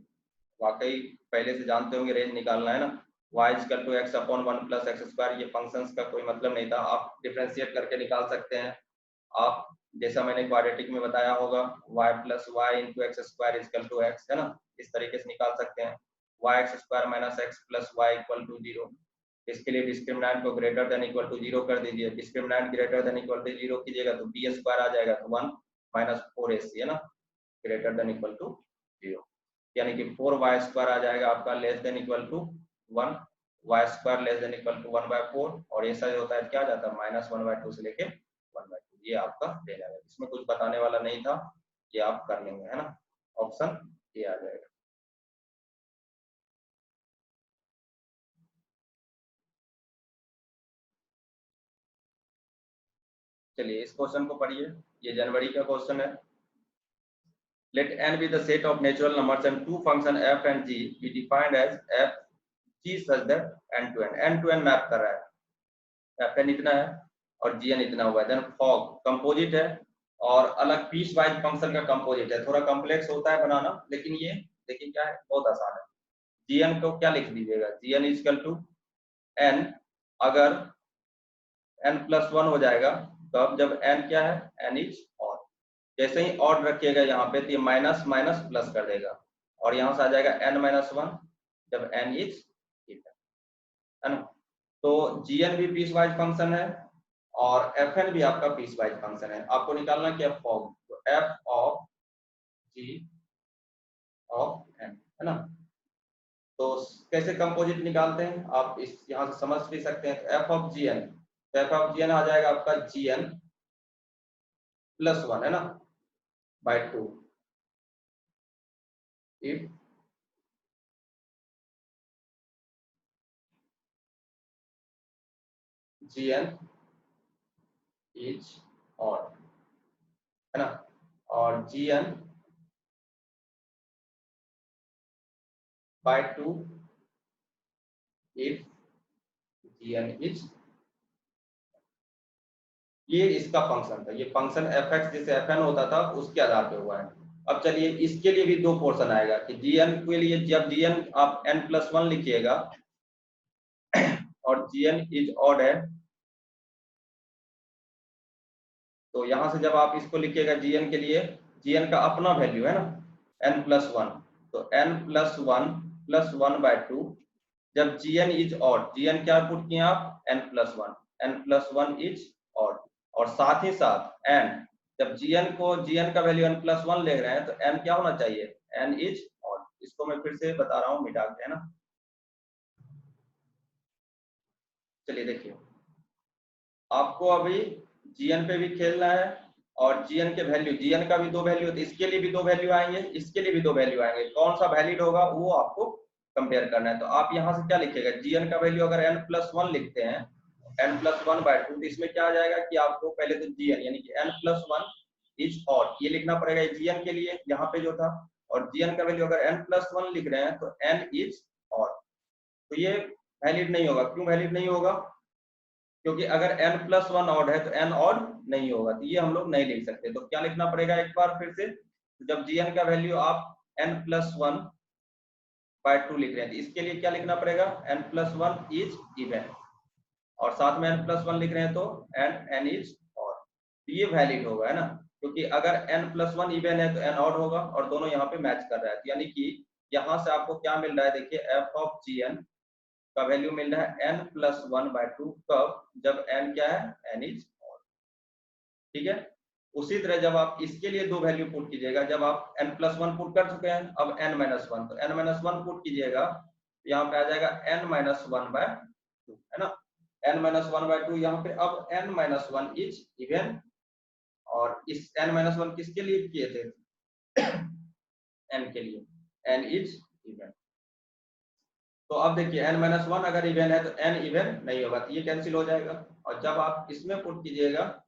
वाकई पहले से जानते होंगे रेंज निकालना है ना। y equal to x upon 1 plus x square, ये फंक्शंस का कोई मतलब नहीं था, आप डिफरेंशिएट करके निकाल सकते हैं। आप जैसा मैंने क्वाड्रेटिक में बताया होगा, y plus y into x square equal to x, है ना, इस तरीके से निकाल सकते हैं। Y x square minus x plus y equal to 0। इसके लिए डिस्क्रिमिनेंट को ग्रेटर देन इक्वल टू 0 कर दीजिए। Discriminant greater than equal to 0 कीजिएगा तो बी स्क्वायर आ जाएगा, तो 1 माइनस 4ac, है ना, ग्रेटर देन इक्वल टू 0, यानी कि 4y स्क्वायर आ जाएगा आपका less than equal to 1, y square less than equal to 1/4, और ऐसा जो होता है क्या जाता है -1/2 से लेके 1/2। ये आपका दे जाएगा, इसमें कुछ बताने वाला नहीं था, ये आप कर लेंगे, है ना। ऑप्शन ए आ जाएगा। चलिए इस क्वेश्चन को पढ़िए, ये जनवरी का क्वेश्चन है। Let n be the set of natural numbers and two function f and g be defined as f g such that n to n map कर रहा है, fn इतना है और gn इतना हुआ है। देन फॉग कंपोजिट है और अलग पीस वाइज फंक्शन का कंपोजिट है, थोड़ा कॉम्प्लेक्स होता है बनाना, लेकिन ये देखिए क्या है, बहुत आसान है। gn को क्या लिख दीजिएगा, gn इक्वल टू n, अगर n प्लस 1 हो जाएगा तो अब जब n क्या है, n इज ऑड, जैसे ही ऑड रखिएगा यहाँ पे तो ये माइनस माइनस प्लस कर देगा, और यहाँ से आ जाएगा n-1 जब n इज इवन, है ना। तो gn भी पीस वाइज फंक्शन है और fn भी आपका पीस वाइज फंक्शन है। आपको निकालना क्या, फॉग, तो f of g of n, है ना। तो कैसे कंपोजिट निकालते हैं आप इस यहाँ से समझ भी सकते हैं। f ऑफ gn, तो f ऑफ gn आ जाएगा आपका gn प्लस 1, है ना, by 2 if gn is odd, है ना, और gn by 2 if gn is, ये इसका फंक्शन था, ये फंक्शन fx जैसे fn होता था उसके आधार पे हुआ है। अब चलिए इसके लिए भी दो पोर्शन आएगा कि gn के लिए जब gn आप n+1 लिखिएगा और gn इज ऑड है, तो यहां से जब आप इसको लिखिएगा gn के लिए, gn का अपना वैल्यू है ना n+1, तो n+1 + 1/2 जब gn इज ऑड, gn क्या पुट किए आप, n+1 इज ऑड, और साथ ही साथ n, जब gn का वैल्यू n+1 ले रहे हैं तो n क्या होना चाहिए, n इज ऑड। इसको मैं फिर से बता रहा हूँ, मिटा के, है ना। चलिए देखिए, आपको अभी gn पे भी खेलना है, और gn के वैल्यू, gn का भी दो वैल्यू होती है, इसके लिए भी दो वैल्यू आएंगे, इसके लिए भी दो वैल्यू आएंगे, कौन सा वैलिड होगा वो आपको कंपेयर करना है। तो आप यहाँ से क्या लिखिएगा, gn का वैल्यू अगर n+1 लिखते हैं, n+1/2, तो इसमें क्या आ जाएगा कि आपको पहले तो gn यानी कि n+1 इज ऑड, ये लिखना पड़ेगा gn के लिए यहाँ पे जो था, और gn का वैल्यू अगर n+1 लिख रहे हैं तो n इज ऑड, तो ये वैलिड नहीं होगा। क्यों वैलिड नहीं होगा, क्योंकि अगर n+1 ऑड है तो n ऑड नहीं होगा, तो ये हम लोग नहीं लिख सकते। तो क्या लिखना पड़ेगा एक बार फिर से, जब gn का वैल्यू आप n+1/2 लिख रहे हैं तो इसके लिए क्या लिखना पड़ेगा, n+1 इज इवन, और साथ में n+1 लिख रहे हैं तो n इज ऑड, तो ये वैलिड होगा, है ना। क्योंकि अगर n+1 इवन है तो n ऑड होगा, और दोनों यहाँ पे मैच कर रहा है, यानी कि यहाँ से आपको क्या मिल रहा है, देखिए f ऑफ gn का वैल्यू मिल रहा है n+1/2, कब, जब n क्या है, n इज ऑड, ठीक है। उसी तरह जब आप इसके लिए दो वैल्यू पुट कीजिएगा, जब आप n+1 पुट कर चुके हैं, अब n-1, तो n-1 पुट कीजिएगा, यहाँ पे आ जाएगा n-1/2, है ना, n-1/2 यहाँ पे। अब n-1 इज इवन, और इस n-1 किसके लिए किए थे, n के लिए, n इज इवन। तो अब देखिए n-1 अगर इवन है तो n इवन नहीं होगा, तो ये कैंसिल हो जाएगा, और जब आप इसमें पुट कीजिएगा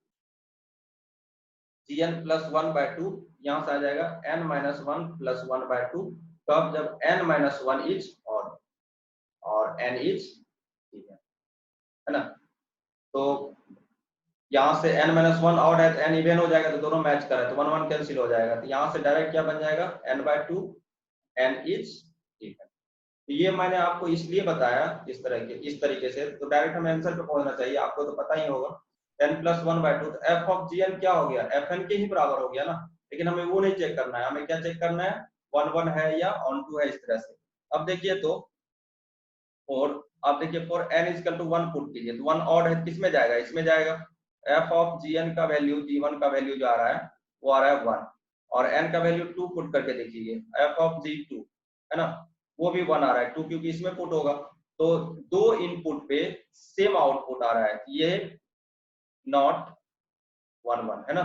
gn+1/2, यहाँ से आ जाएगा n-1+1/2, तब जब n-1 इज ऑड और n इज इवन, है ना। तो यहाँ से n-1 ऑड है तो n इवन हो जाएगा, तो दोनों मैच कर रहे हैं, तो 1 1 कैंसिल हो जाएगा, तो यहाँ से डायरेक्ट क्या बन जाएगा, n/2 n इज इवन। तो ये मैंने आपको इसलिए बताया इस तरीके से, तो डायरेक्ट हमें आंसर पे पहुंचना चाहिए, आपको तो पता ही होगा n+1/2, तो f ऑफ gn क्या हो गया, fn के ही बराबर हो गया ना। लेकिन हमें वो नहीं चेक करना है, हमें क्या चेक करना है, 1 1 है या ऑन 2 है, इस तरह से। अब देखिए, तो और आप देखिए for n equal to 1 put कीजिए, तो 1 ऑड है, किसमें जाएगा, इसमें जाएगा। f ऑफ gn का वैल्यू, g1 का वैल्यू जो आ रहा है वो आ रहा है 1, और n का वैल्यू 2 पुट करके देखिए, f ऑफ g2, है ना, वो भी 1 आ रहा है, 2 क्योंकि इसमें पुट होगा, तो दो इनपुट पे सेम आउटपुट आ रहा है, ये नॉट 1 1, है ना,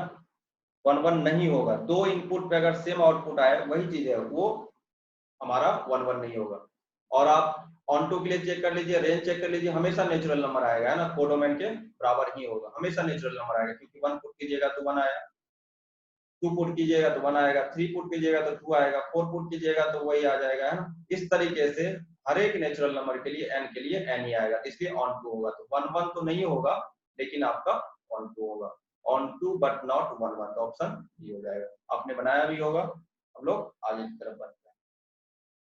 1 1 नहीं होगा। दो इनपुट पे अगर सेम आउटपुट आए, वही चीज है, वो हमारा 1 1 नहीं होगा। और आप ऑन टू के लिए चेक कर लीजिए, रेंज चेक कर लीजिए, हमेशा नेचुरल नंबर आएगा, है ना, कोडोमेन के बराबर ही होगा, हमेशा नेचुरल नंबर आएगा, क्योंकि 1 पुट कीजिएगा तो 1 आया, 2 पुट कीजिएगा तो 1 आएगा, 3 पुट कीजिएगा तो 2 आएगा, 4 पुट कीजिएगा तो वही आ जाएगा, है ना। इस तरीके से हर एक नेचुरल नंबर के लिए n के लिए n ही आएगा, इसलिए ऑन टू होगा। तो 1 1 तो नहीं होगा, लेकिन आपका ऑन टू होगा, ऑन टू बट नॉट 1 1, तो ऑप्शन ये हो जाएगा। आपने बनाया भी होगा, हम लोग आगे की तरफ बढ़ते हैं।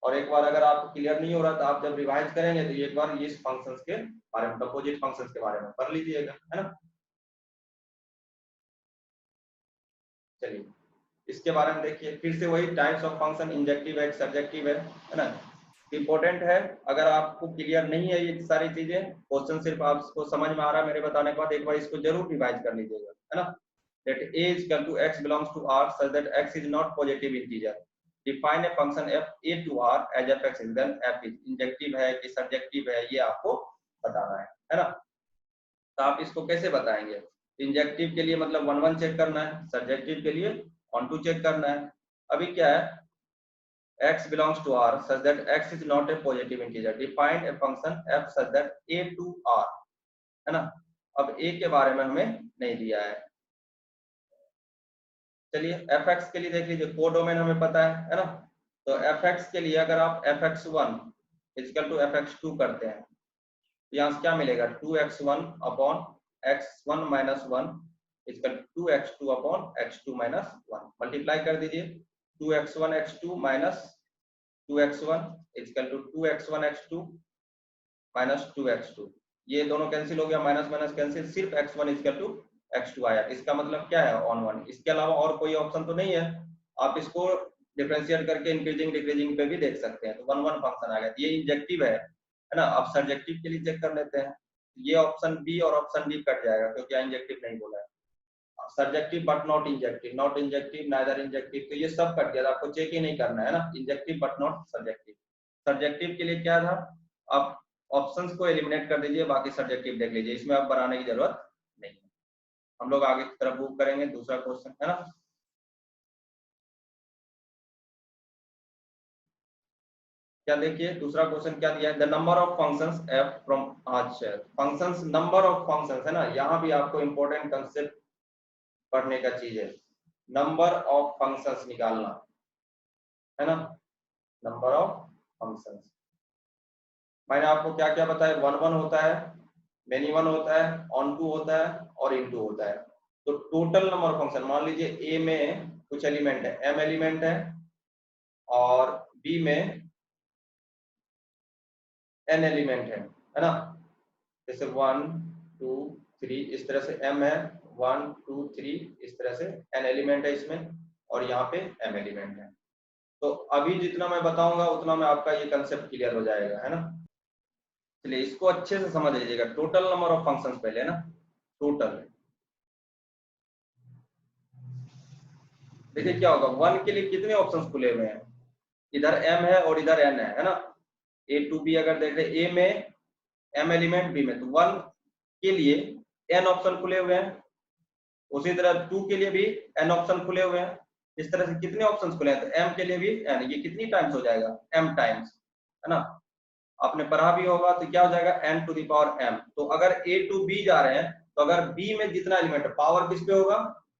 और एक बार अगर आपको क्लियर नहीं हो रहा, तो आप जब रिवाइज करेंगे तो एक बार इस फंक्शंस के बारे में, कंपोजिट फंक्शंस के बारे में पढ़ लीजिएगा, है ना। चलिए इसके बारे में देखिए, फिर से वही टाइप्स ऑफ फंक्शन, इंजेक्टिव है, सब्जेक्टिव है ना। इंपॉर्टेंट है, अगर आपको क्लियर नहीं है ये सारी चीजें, क्वेश्चन सिर्फ आपको समझ में आ रहा है मेरे बताने के बाद, एक बार इसको जरूर रिवाइज कर लीजिएगा, है ना। that a is equal to x belongs to R such that x is not positive integer. Define a function f a to R as f(x) is then f is injective है कि सब्जेक्टिव है, ये आपको बताना है ना। तो आप इसको कैसे बताएंगे, इंजेक्टिव के लिए मतलब 1 1 चेक करना है, सब्जेक्टिव के लिए 1 2 चेक करना है। अभी क्या है, x belongs to R such that x is not a positive integer. Define a function f such that a to R, है ना। अब a के बारे में हमें नहीं दिया है, चलिए fx के लिए देख लीजिए, कोडोमेन हमें पता है ना। तो fx के लिए अगर आप fx1 इक्वल टू fx2 करते हैं, तो यहाँ से क्या मिलेगा, 2x1 upon x1 minus 1 equal to 2x2 upon x2 minus 1, multiply कर दीजिए, 2x1 x2 minus 2x1 equal to 2x1 x2 minus 2x2, ये दोनों कैंसिल हो गया, माइनस माइनस कैंसिल, सिर्फ x1 इक्वल टू x2 आया। इसका मतलब क्या है, ऑन 1, इसके अलावा और कोई ऑप्शन तो नहीं है। आप इसको डिफरेंशिएट करके इंक्रीजिंग डिक्रीजिंग पे भी देख सकते हैं, तो 1 1 फंक्शन आ गया, ये इंजेक्टिव है है ना। अब सब्जेक्टिव के लिए चेक कर लेते हैं, ये ऑप्शन बी और ऑप्शन डी कट जाएगा क्योंकि इंजेक्टिव नहीं बोला है। Subjective but not injective, not injective, neither injective, तो ये सब कट गया, आपको चेक ही नहीं करना है ना। Injective but not subjective. Subjective के लिए क्या था, आप ऑप्शंस को एलिमिनेट कर दीजिए, बाकी सब्जेक्टिव देख लीजिए, इसमें आप बनाने की जरूरत नहीं है। हम लोग आगे की तरफ मूव करेंगे, दूसरा क्वेश्चन है ना। क्या देखिए दूसरा क्वेश्चन क्या दिया है, the number of functions F from, अच्छा फंक्शंस, नंबर ऑफ फंक्शंस है ना, यहाँ भी आपको इंपॉर्टेंट कंसेप्ट पढ़ने का चीज है, नंबर ऑफ फंक्शंस निकालना है ना। नंबर ऑफ फंक्शंस, मैंने आपको क्या क्या बताया, वन वन होता है, मेनी वन होता है, ऑन टू होता है और इन टू होता है। तो टोटल नंबर ऑफ फंक्शन, मान लीजिए ए में कुछ एलिमेंट है, एम एलिमेंट है, और बी में एन एलिमेंट है ना। जैसे 1 2 3 इस तरह से एम है, 1 2 3 इस तरह से एन एलिमेंट है इसमें, और यहाँ पे एम एलिमेंट है। तो अभी जितना मैं बताऊंगा उतना में आपका ये कंसेप्ट क्लियर हो जाएगा, है ना। चलिए इसको अच्छे से समझ लीजिएगा, टोटल नंबर ऑफ फंक्शंस पहले है ना। टोटल देखिए क्या होगा, वन के लिए कितने ऑप्शंस खुले हुए हैं, इधर एम है और इधर एन है ना। ए टू बी अगर देख रहे, ए में एम एलिमेंट, बी में, तो वन के लिए एन ऑप्शन खुले हुए हैं, उसी तरह टू के लिए भी एन ऑप्शन खुले हुए हैं। इस तरह से कितने ऑप्शंस खुले हैं, तो एम के लिए भी एन, ये कितनी टाइम्स हो जाएगा, एम टाइम्स, है ना। आपने पढ़ा भी होगा तो क्या हो जाएगा, n to the power m. तो अगर ए टू बी जा रहे हैं, तो अगर बी में जितना एलिमेंट है, पावर किस पे होगा,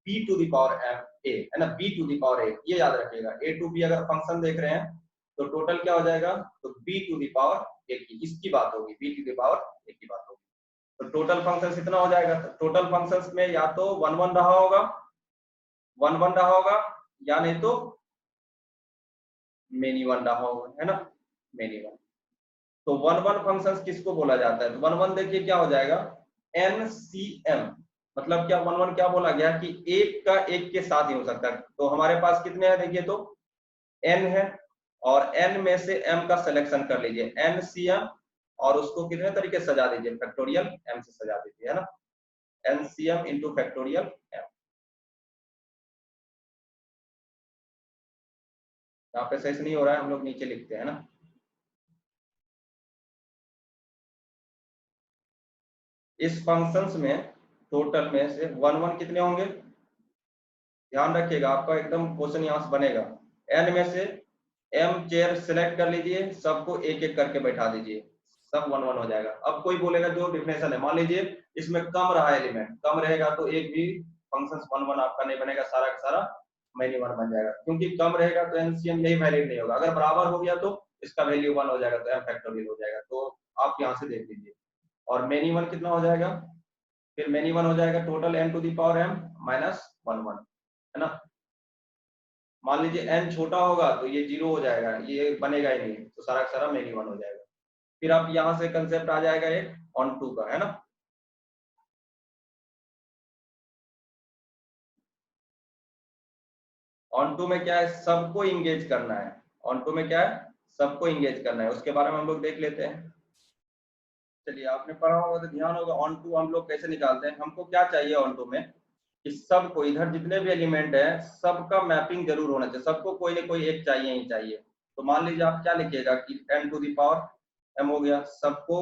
b to the power m a, है ना, b to the power a, ये याद रखिएगा। ए टू बी अगर फंक्शन देख रहे हैं तो टोटल क्या हो जाएगा, तो b to the power a की, इसकी बात होगी, b to the power a की बात होगी। तो टोटल फंक्शन कितना हो जाएगा, तो टोटल फंक्शंस में या तो वन वन रहा होगा, वन वन रहा होगा, या नहीं तो मेनी वन रहा होगा, है ना, मेनी वन। तो वन वन फंक्शंस किसको बोला जाता है, तो वन वन देखिए क्या हो जाएगा, एनसीएम, मतलब क्या, वन वन क्या बोला गया कि एक का एक के साथ ही हो सकता है। तो हमारे पास कितने हैं देखिए, तो एन है, और एन में से एम का सिलेक्शन कर लीजिए, एनसीएम, और उसको कितने तरीके से सजा दीजिए, फैक्टोरियल एम से सजा दीजिए, है ना, एनसीएम इंटू फैक्टोरियल एम। यहाँ पे सही नहीं हो रहा है, हम लोग नीचे लिखते हैं ना। इस फंक्शंस में टोटल में से वन वन कितने होंगे, ध्यान रखिएगा, आपका एकदम क्वेश्चन यहाँ से बनेगा। एन में से एम चेयर सिलेक्ट कर लीजिए, सबको एक एक करके बैठा दीजिए, सब वन वन हो जाएगा। अब कोई बोलेगा जो डिफिनेशन है, मान लीजिए इसमें कम रहा एलिमेंट, कम रहेगा तो एक भी फंक्शन वन वन आपका नहीं बनेगा, सारा का सारा मैनी वन बन जाएगा, क्योंकि कम रहेगा तो एनसीएम यही वैलिड नहीं होगा। अगर बराबर हो गया तो इसका वैल्यू वन हो जाएगा, तो एम फैक्टोरियल हो जाएगा। तो आप यहाँ से देख लीजिए, और मेनी वन कितना हो जाएगा, फिर मेनी वन हो जाएगा total n to the power m minus one one, है ना। मान लीजिए एन छोटा होगा तो ये जीरो हो जाएगा, ये बनेगा ही नहीं, तो सारा का सारा मेनी वन हो जाएगा। फिर आप यहाँ से कंसेप्ट आ जाएगा एक ऑन टू का, है ना। ऑन टू में क्या है, सबको इंगेज करना है, ऑन टू में क्या है, सबको इंगेज करना है, उसके बारे में हम लोग देख लेते हैं। चलिए आपने पढ़ा होगा तो ध्यान होगा, ऑन टू हम लोग कैसे निकालते हैं। हमको क्या चाहिए ऑन टू में, कि सबको, इधर जितने भी एलिमेंट है सबका मैपिंग जरूर होना चाहिए, सबको कोई ना कोई एक चाहिए ही चाहिए। तो मान लीजिए आप क्या लिखिएगा कि n to the power m हो गया, सबको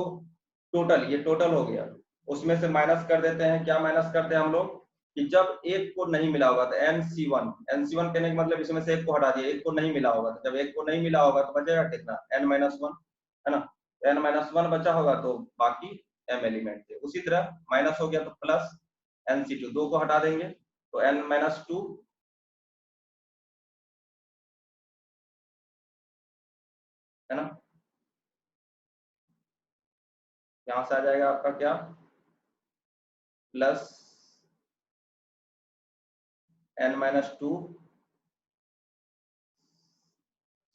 टोटल, ये टोटल हो गया, उसमें से माइनस कर देते हैं, क्या माइनस करते हैं हम लोग, कि जब एक को नहीं मिला होगा तो एन सी वन कहने का मतलब इसमें से एक को हटा दिया, एक को नहीं मिला होगा, तो जब एक को नहीं मिला होगा तो बचेगा कितना, एन माइनस वन, है ना। एन माइनस वन बचा होगा तो बाकी एम एलिमेंट थे। उसी तरह माइनस हो गया तो प्लस एन सी टू, दो को हटा देंगे तो एन माइनस टू, है ना। यहां से आ जाएगा आपका क्या, plus n minus two,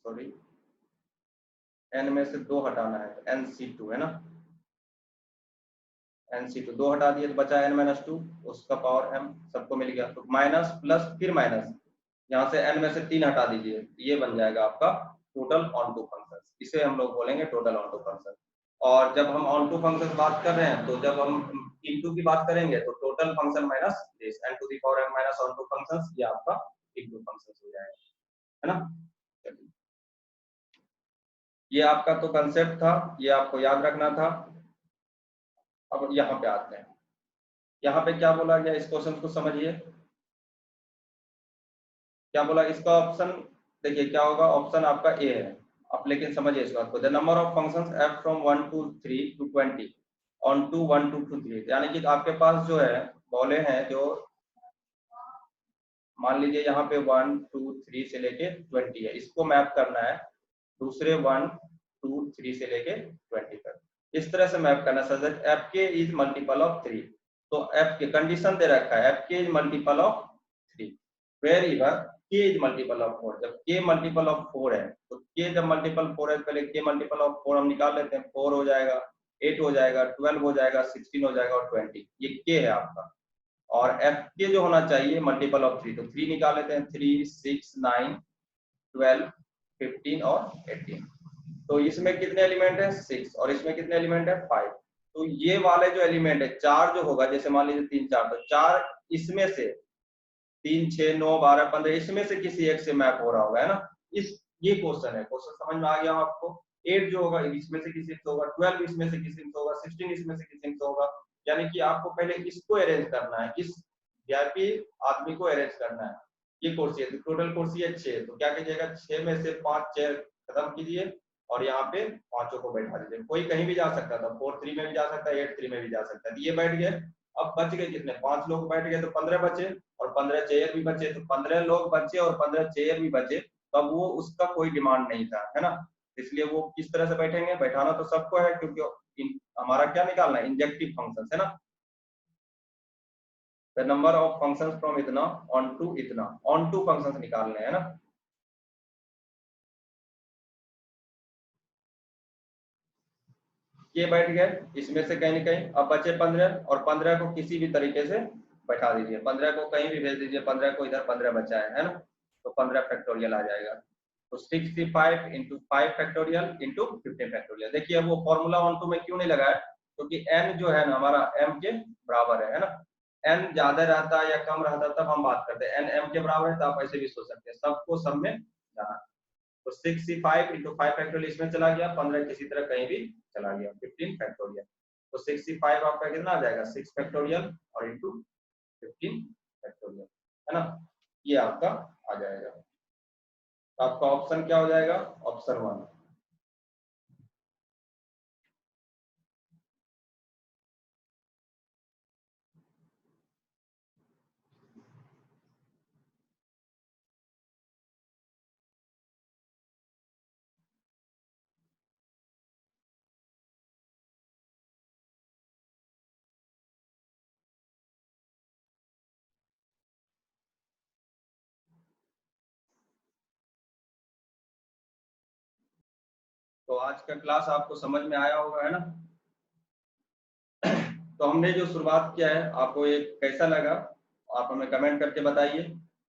sorry n में से दो हटाना है, एन सी टू, है ना, एन सी टू, दो हटा दिए तो बचा एन माइनस टू, उसका पावर एम, सबको मिल गया, तो माइनस प्लस फिर माइनस, यहाँ से एन में से तीन हटा दीजिए, ये बन जाएगा आपका टोटल ऑन टू फंक्शन, इसे हम लोग बोलेंगे टोटल ऑन टू फंक्शन। और जब हम ऑन टू फंक्शन बात कर रहे हैं तो जब हम इनटू की बात करेंगे तो total function minus this n to the power m minus on to functions, ये आपका इनटू फंक्शंस हो जाएगा, है ना। चलिए, ये आपका तो कंसेप्ट था, ये आपको याद रखना था। अब यहाँ पे आते हैं, यहाँ पे क्या बोला गया, इस क्वेश्चन को समझिए। क्या बोला इसका ऑप्शन, देखिए क्या होगा, ऑप्शन आपका ए है। आप लेकिन समझिए इस बात को, the number of functions f from 1 to 3 to 20 on to 1 to 3, यानी कि आपके पास जो है बोले हैं, जो मान लीजिए यहाँ पे 1 2 3 से लेके 20 है, इसको मैप करना है दूसरे 1 2 3 से लेके 20 तक, इस तरह से मैप करना sir that F k is multiple of 3। तो एफ के कंडीशन दे रखा है, f k is multiple of 3 wherever k is multiple of 4। जब के मल्टीपल ऑफ 4 है तो के जब मल्टीपल 4 है, पहले के मल्टीपल ऑफ 4 हम निकाल लेते हैं, 4 हो जाएगा, 8 हो जाएगा, 12 हो जाएगा, 16 हो जाएगा और 20, ये के है आपका। और एफ के जो होना चाहिए मल्टीपल ऑफ 3, तो 3 निकाल लेते हैं, 3 6 9 12 15 और 18। तो इसमें कितने एलिमेंट है 6 और इसमें कितने एलिमेंट है 5। तो ये वाले जो एलिमेंट है 4 जो होगा, जैसे मान लीजिए 3 4, तो 4 इसमें से 3 6 9 12 15 इसमें से किसी एक से मैप हो रहा होगा, है ना। इस ये क्वेश्चन है, क्वेश्चन समझ में आ गया आपको। 8 जो होगा इसमें से किसी से होगा, 12 इसमें से किसी से होगा, 16 इसमें से किसी से होगा। यानी कि आपको पहले इसको अरेंज करना है, इस वीआईपी आदमी को अरेंज करना है। ये कुर्सी है, तो टोटल कुर्सी है 6, तो क्या कीजिएगा 6 में से 5 चेयर खत्म कीजिए और यहाँ पे पांचों को बैठा दीजिए। कोई कहीं भी जा सकता था, 4 3 में भी जा सकता है, 8 3 में भी जा सकता है। ये बैठ गए, अब बच गए कितने, 5 लोग बैठ गए तो 15 बचे और 15 चेयर भी बचे, तो 15 लोग बचे और 15 चेयर भी बचे, तब वो उसका कोई डिमांड नहीं था, है ना। इसलिए वो किस तरह से बैठेंगे, बैठाना तो सबको है, क्योंकि हमारा क्या निकालना है, इंजेक्टिव फंक्शन, है ना। The number of functions from इतना ऑन टू फंक्शंस निकालने हैं ना। ये बैठ गए इसमें से कहीं ना कहीं, अब बचे 15 और 15 को किसी भी तरीके से बैठा दीजिए, 15 को कहीं भी भेज दीजिए, 15 को इधर 15 बचा है ना, तो 15 फैक्टोरियल आ जाएगा। तो 65 इंटू 5 फैक्टोरियल इंटू 15 फैक्टोरियल। देखिए वो फॉर्मूला ऑन टू में क्यों नहीं लगाया, क्योंकि n जो है ना हमारा m के बराबर है ना। n ज्यादा रहता है या कम रहता है तब हम बात करते हैं, n m के बराबर है तो आप ऐसे भी सोच सकते हैं, सबको सब में जाना। तो 65 इंटू 5 फैक्टोरियल इसमें चला गया, 15 किसी तरह कहीं भी चला गया, 15 फैक्टोरियल। तो 65 आपका कितना आ जाएगा 6 फैक्टोरियल और इंटू 15 फैक्टोरियल, है ना। ये आपका आ जाएगा, तो आपका ऑप्शन क्या हो जाएगा, ऑप्शन 1। तो आज का क्लास आपको समझ में आया होगा, है ना। तो हमने जो शुरुआत किया है आपको ये कैसा लगा, आप हमें कमेंट करके बताइए।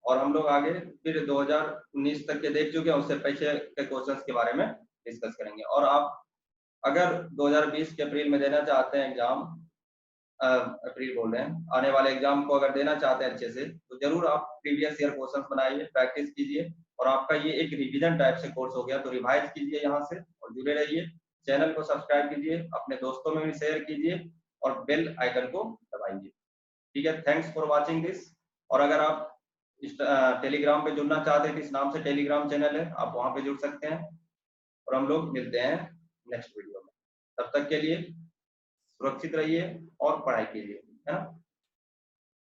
और हम लोग आगे फिर 2019 तक के देख चुके हैं, उससे पीछे के क्वेश्चंस के बारे में डिस्कस करेंगे। और आप अगर 2020 के अप्रैल में देना चाहते हैं एग्जाम, अप्रैल बोल रहे हैं, आने वाले एग्जाम को अगर देना चाहते हैं अच्छे से, तो जरूर आप प्रीवियस ईयर क्वेश्चंस बनाइए, प्रैक्टिस कीजिए। और आपका ये एक रिवीजन टाइप से कोर्स हो गया, तो रिवाइज कीजिए यहाँ से और जुड़े रहिए। चैनल को सब्सक्राइब कीजिए, अपने दोस्तों में भी शेयर कीजिए और बेल आइकन को दबाइए। ठीक है, थैंक्स फॉर वॉचिंग दिस। और अगर आप इस टेलीग्राम पे जुड़ना चाहते हैं तो इस नाम से टेलीग्राम चैनल है, आप वहां पे जुड़ सकते हैं। और हम लोग मिलते हैं नेक्स्ट वीडियो में, तब तक के लिए सुरक्षित रहिए और पढ़ाई कीजिए, है ना।